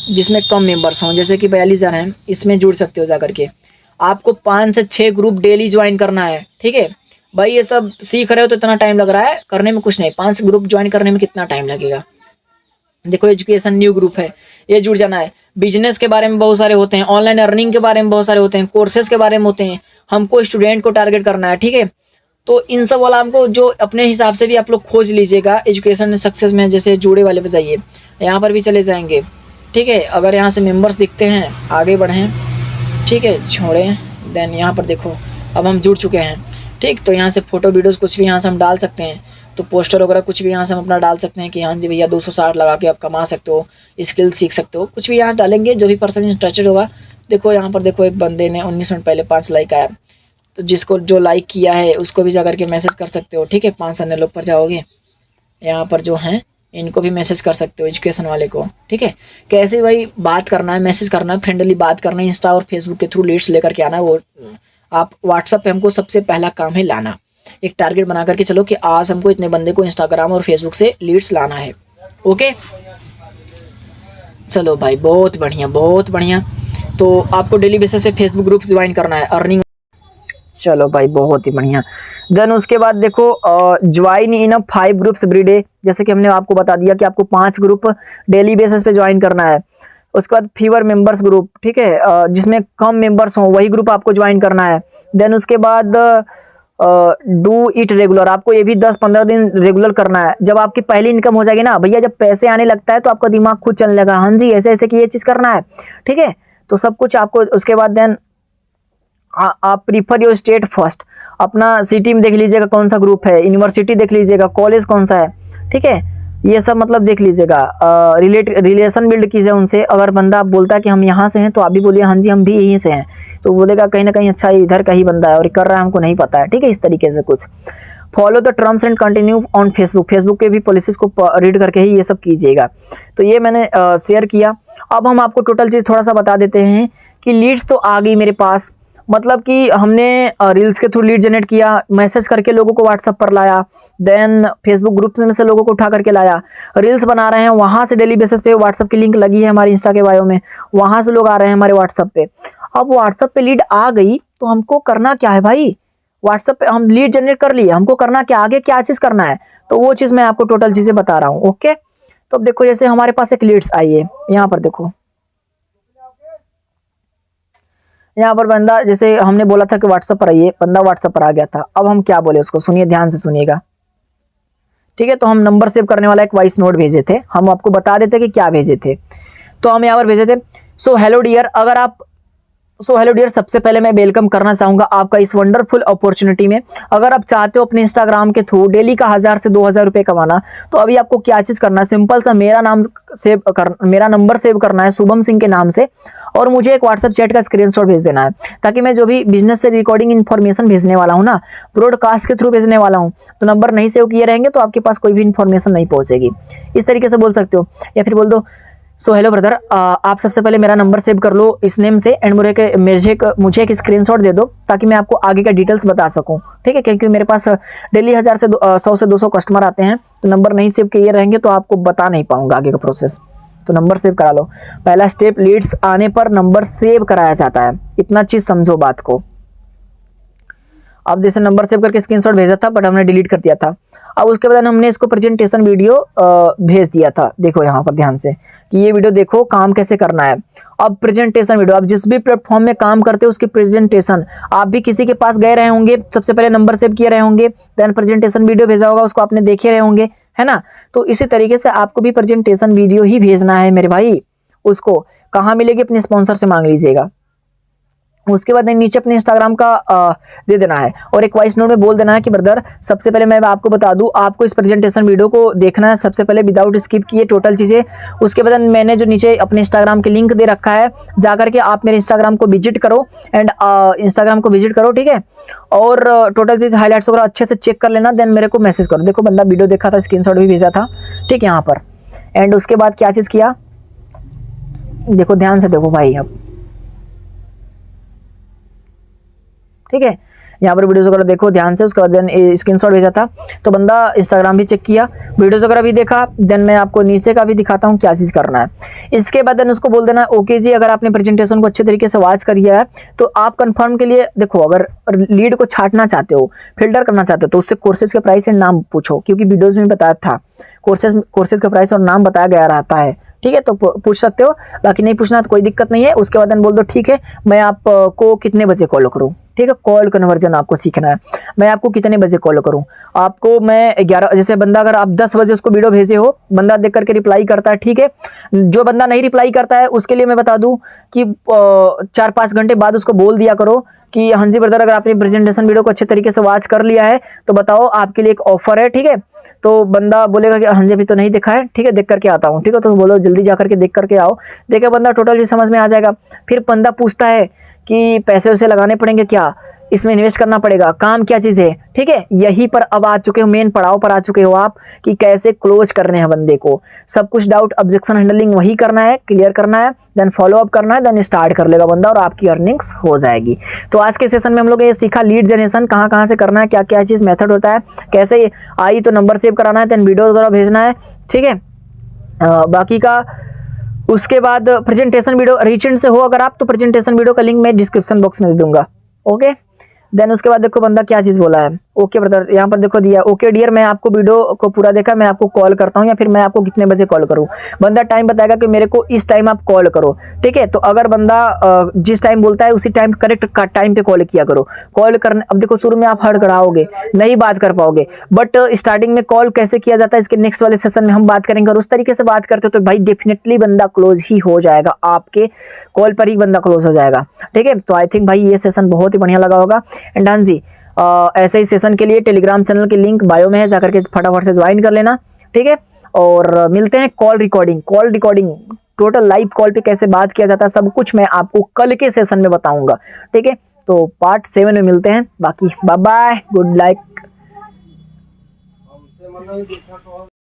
जिसमें कम मेंबर्स हों, जैसे कि 42,000 हैं, इसमें जुड़ सकते हो जा करके। आपको 5 से 6 ग्रुप डेली ज्वाइन करना है। ठीक है भाई, ये सब सीख रहे हो तो इतना टाइम लग रहा है, करने में कुछ नहीं। 5 ग्रुप ज्वाइन करने में कितना टाइम लगेगा। देखो एजुकेशन न्यू ग्रुप है, ये जुड़ जाना है। बिजनेस के बारे में बहुत सारे होते हैं, ऑनलाइन अर्निंग के बारे में बहुत सारे होते हैं, कोर्सेज के बारे में होते हैं। हमको स्टूडेंट को टारगेट करना है। ठीक है, तो इन सब वाला हमको जो अपने हिसाब से भी आप लोग खोज लीजिएगा। एजुकेशन में सक्सेस में जैसे जुड़े वाले पे जाइए, यहाँ पर भी चले जाएंगे। ठीक है, अगर यहाँ से मेंबर्स दिखते हैं आगे बढ़ें, ठीक है, छोड़ें। देन यहाँ पर देखो अब हम जुड़ चुके हैं। ठीक, तो यहाँ से फोटो वीडियोस कुछ भी यहाँ से हम डाल सकते हैं, तो पोस्टर वगैरह कुछ भी यहाँ से हम अपना डाल सकते हैं कि हाँ जी भैया 260 लगा के आप कमा सकते हो, स्किल सीख सकते हो, कुछ भी यहाँ डालेंगे जो भी पर्सन इंटरेस्टेड होगा। देखो यहाँ पर देखो एक बंदे ने 19 मिनट पहले 5 लाइक आया, तो जिसको जो लाइक किया है उसको भी जाकर के मैसेज कर सकते हो। ठीक है, 5 अन्य लोग पर जाओगे, यहाँ पर जो हैं इनको भी मैसेज कर सकते हो, एजुकेशन वाले को। ठीक है, कैसे भाई बात करना है, मैसेज करना है, फ्रेंडली बात करना है, इंस्टा और फेसबुक के थ्रू लीड्स लेकर के आना है। वो आप व्हाट्सअप पे हमको सबसे पहला काम है लाना, एक टारगेट बना करके चलो कि आज हमको इतने बंदे को इंस्टाग्राम और फेसबुक से लीड्स लाना है। ओके, चलो भाई बहुत बढ़िया बहुत बढ़िया। तो आपको डेली बेसिस पे फेसबुक ग्रुप्स ज्वाइन करना है, अर्निंग। चलो भाई बहुत ही बढ़िया। देन उसके बाद देखो join in 5 groups every day. जैसे कि हमने आपको बता दिया कि आपको 5 ग्रुप डेली बेसिस पे ज्वाइन करना है। उसके बाद फीवर मेंबर्स ग्रुप, ठीक है, जिसमें कम मेंबर्स हों वही ग्रुप आपको ज्वाइन करना है। देन उसके बाद डू इट रेगुलर, आपको ये भी 10-15 दिन रेगुलर करना है। जब आपकी पहली इनकम हो जाएगी ना भैया, जब पैसे आने लगता है तो आपका दिमाग खुद चलने लगा, हाँ जी ऐसे ऐसे कि ये चीज़ करना है। ठीक है, तो सब कुछ आपको। उसके बाद देन आप प्रीफर योर स्टेट फर्स्ट, अपना सिटी में देख लीजिएगा कौन सा ग्रुप है, यूनिवर्सिटी देख लीजिएगा, कॉलेज कौन सा है। ठीक है, ये सब मतलब देख लीजिएगा। रिलेशन बिल्ड कीजिए उनसे। अगर बंदा बोलता है कि हम यहाँ से हैं तो आप भी बोलिए हाँ जी हम भी यहीं से हैं, तो बोलेगा कहीं ना कहीं अच्छा इधर का ही बंदा है और कर रहा है हमको नहीं पता है। ठीक है, इस तरीके से कुछ follow the terms and continue on Facebook. Facebook के भी पॉलिसीज को रीड करके ही ये सब कीजिएगा। तो ये मैंने शेयर किया। अब हम आपको टोटल चीज़ थोड़ा सा बता देते हैं कि लीड्स तो आ गई मेरे पास, मतलब कि हमने रील्स के थ्रू लीड जनरेट किया, मैसेज करके लोगों को व्हाट्सएप पर लाया, देन फेसबुक ग्रुप्स में से लोगों को उठा करके लाया, रील्स बना रहे हैं, वहाँ से डेली बेसिस पे व्हाट्सएप की लिंक लगी है हमारी इंस्टा के बायो में, वहाँ से लोग आ रहे हैं हमारे व्हाट्सएप पे। अब व्हाट्सएप पे लीड आ गई तो हमको करना क्या है भाई, व्हाट्सएप पे हम लीड जनरेट कर लिए, हमको करना क्या, आगे क्या चीज़ करना है, तो वो चीज़ मैं आपको टोटल चीज़ें बता रहा हूँ। ओके, तो अब देखो जैसे हमारे पास एक लीड्स आई है, यहाँ पर देखो, यहाँ पर बंदा जैसे हमने बोला था कि व्हाट्सएप पर आइए, बंदा व्हाट्सएप पर आ गया था। अब हम क्या बोले उसको, सुनिए ध्यान से सुनिएगा। ठीक है, तो हम नंबर सेव करने वाला एक वॉइस नोट भेजे थे, हम आपको बता देते कि क्या भेजे थे। तो हम यहाँ पर भेजे थे सो हेलो डियर। अगर आप हेलो डियर, सबसे पहले मैं वेलकम करना चाहूँगा आपका इस वंडरफुल अपॉर्चुनिटी में। अगर आप चाहते हो अपने इंस्टाग्राम के थ्रू डेली का 1000 से 2000 रुपये कमाना, तो अभी आपको क्या चीज़ करना है, सिंपल सा मेरा नंबर सेव करना है शुभम सिंह के नाम से, और मुझे एक व्हाट्सएप चैट का स्क्रीनशॉट भेज देना है, ताकि मैं जो भी बिजनेस से रिकॉर्डिंग इन्फॉर्मेशन भेजने वाला हूँ ना, ब्रॉडकास्ट के थ्रू भेजने वाला हूँ, तो नंबर नहीं सेव किए रहेंगे तो आपके पास कोई भी इन्फॉर्मेशन नहीं पहुँचेगी। इस तरीके से बोल सकते हो, या फिर बोल दो सो हेलो ब्रदर, आप सबसे पहले मेरा नंबर सेव कर लो इस नेम से एंड मुझे एक स्क्रीनशॉट दे दो ताकि मैं आपको आगे का डिटेल्स बता सकूं, ठीक है। क्योंकि मेरे पास डेली 100 से 200 कस्टमर आते हैं, तो नंबर नहीं सेव किए रहेंगे तो आपको बता नहीं पाऊंगा आगे का प्रोसेस। तो नंबर सेव करा लो। पहला स्टेप, लीड्स आने पर नंबर सेव कराया जाता है, इतना चीज समझो बात को। अब जैसे नंबर सेव करके स्क्रीनशॉट भेजा था बट हमने डिलीट कर दिया था। अब उसके बाद हमने इसको प्रेजेंटेशन वीडियो भेज दिया था। देखो यहाँ पर ध्यान से कि ये वीडियो देखो काम कैसे करना है। अब प्रेजेंटेशन वीडियो, आप जिस भी प्लेटफॉर्म में काम करते हो उसकी प्रेजेंटेशन, आप भी किसी के पास गए रहे होंगे, सबसे पहले नंबर सेव किए रहे होंगे, देन प्रेजेंटेशन वीडियो भेजा होगा, उसको आपने देखे रहे होंगे, है ना। तो इसी तरीके से आपको भी प्रेजेंटेशन वीडियो ही भेजना है मेरे भाई। उसको कहाँ मिलेगी? अपने स्पॉन्सर से मांग लीजिएगा। उसके बाद नीचे अपने इंस्टाग्राम का दे देना है और एक वॉइस नोट में बोल देना है कि ब्रदर सबसे पहले मैं आपको बता दूं, आपको इस प्रेजेंटेशन वीडियो को देखना है सबसे पहले विदाउट स्किप किए टोटल चीज़ें। उसके बाद मैंने जो नीचे अपने इंस्टाग्राम के लिंक दे रखा है, जाकर के आप मेरे इंस्टाग्राम को विजिट करो एंड इंस्टाग्राम को विजिट करो, ठीक है। और टोटल चीज़ हाईलाइट्स वगैरह अच्छे से चेक कर लेना, देन मेरे को मैसेज करो। देखो बंदा वीडियो देखा था, स्क्रीनशॉट भी भेजा था, ठीक है यहाँ पर। एंड उसके बाद क्या चीज़ किया, देखो ध्यान से देखो भाई। अब ठीक है, यहाँ पर वीडियोस वगैरह देखो ध्यान से। उसके बाद देन स्क्रीनशॉट भेजा था, तो बंदा इंस्टाग्राम भी चेक किया, वीडियोस वगैरह भी देखा। देन मैं आपको नीचे का भी दिखाता हूँ क्या चीज़ करना है। इसके बाद देन उसको बोल देना ओके जी, अगर आपने प्रेजेंटेशन को अच्छे तरीके से वॉच कर लिया है तो आप कंफर्म के लिए देखो, अगर लीड को छांटना चाहते हो, फिल्टर करना चाहते हो, तो उससे कोर्सेज के प्राइस एंड नाम पूछो, क्योंकि वीडियोज़ में बताया था कोर्सेज का प्राइस और नाम बताया गया रहता है, ठीक है। तो पूछ सकते हो, बाकी नहीं पूछना तो कोई दिक्कत नहीं है। उसके बाद बोल दो ठीक है, मैं आपको कितने बजे कॉल करूँ, ठीक है। कॉल कन्वर्जन आपको सीखना है, मैं आपको कितने बजे कॉल करूँ। आपको मैं 11, जैसे बंदा अगर आप 10 बजे उसको वीडियो भेजे हो, बंदा देख करके रिप्लाई करता है, ठीक है। जो बंदा नहीं रिप्लाई करता है उसके लिए मैं बता दूं कि 4-5 घंटे बाद उसको बोल दिया करो कि हाँ जी ब्रदर, अगर आपने प्रेजेंटेशन वीडियो को अच्छे तरीके से वॉच कर लिया है तो बताओ आपके लिए एक ऑफर है, ठीक है। तो बंदा बोलेगा कि हाँ जी अभी तो नहीं देखा है, ठीक है देख करके आता हूँ, ठीक है। तो बोलो जल्दी जा करके देख करके आओ। देखिए बंदा टोटल चीज समझ में आ जाएगा। फिर बंदा पूछता है कि पैसे वैसे लगाने पड़ेंगे क्या, इसमें इन्वेस्ट करना पड़ेगा, काम क्या चीज़ है, ठीक है। यहीं पर अब आ चुके हो, मेन पड़ाव पर आ चुके हो आप कि कैसे क्लोज करने हैं बंदे को। सब कुछ डाउट ऑब्जेक्शन हैंडलिंग वही करना है, क्लियर करना है, देन फॉलो अप करना है, देन स्टार्ट कर लेगा बंदा और आपकी अर्निंग्स हो जाएगी। तो आज के सेशन में हम लोग ये सीखा लीड जनरेशन कहाँ कहाँ से करना है, क्या क्या चीज़ मेथड होता है, कैसे आई तो नंबर सेव कराना है, देन वीडियो वगैरह भेजना है, ठीक है। बाकी का उसके बाद प्रेजेंटेशन वीडियो रीसेंट से हो अगर आप, तो प्रेजेंटेशन वीडियो का लिंक मैं डिस्क्रिप्शन बॉक्स में दे दूंगा, ओके। देन उसके बाद देखो बंदा क्या चीज़ बोला है, ओके ब्रदर, यहाँ पर देखो दिया ओके डियर, मैं आपको वीडियो को पूरा देखा, मैं आपको कॉल करता हूँ या फिर मैं आपको कितने बजे कॉल करूँ। बंदा टाइम बताएगा कि मेरे को इस टाइम आप कॉल करो, ठीक है। तो अगर बंदा जिस टाइम बोलता है उसी टाइम करेक्ट टाइम पे कॉल किया करो। कॉल करने, अब देखो शुरू में आप हड़बड़ाओगे, नहीं बात कर पाओगे, बट स्टार्टिंग में कॉल कैसे किया जाता है इसके नेक्स्ट वाले सेशन में हम बात करेंगे। और उस तरीके से बात करते हो तो भाई डेफिनेटली बंदा क्लोज ही हो जाएगा, आपके कॉल पर ही बंदा क्लोज हो जाएगा, ठीक है। तो आई थिंक भाई ये सेशन बहुत ही बढ़िया लगा होगा। एंड हाँ जी, ऐसे ही सेशन के लिए टेलीग्राम चैनल की लिंक बायो में है, जाकर के फटाफट से ज्वाइन कर लेना, ठीक है। और मिलते हैं call recording total live call पे कैसे बात किया जाता है, सब कुछ मैं आपको कल के सेशन में बताऊंगा, ठीक है। तो पार्ट 7 में मिलते हैं। बाकी बाय बाय, गुड लाइक।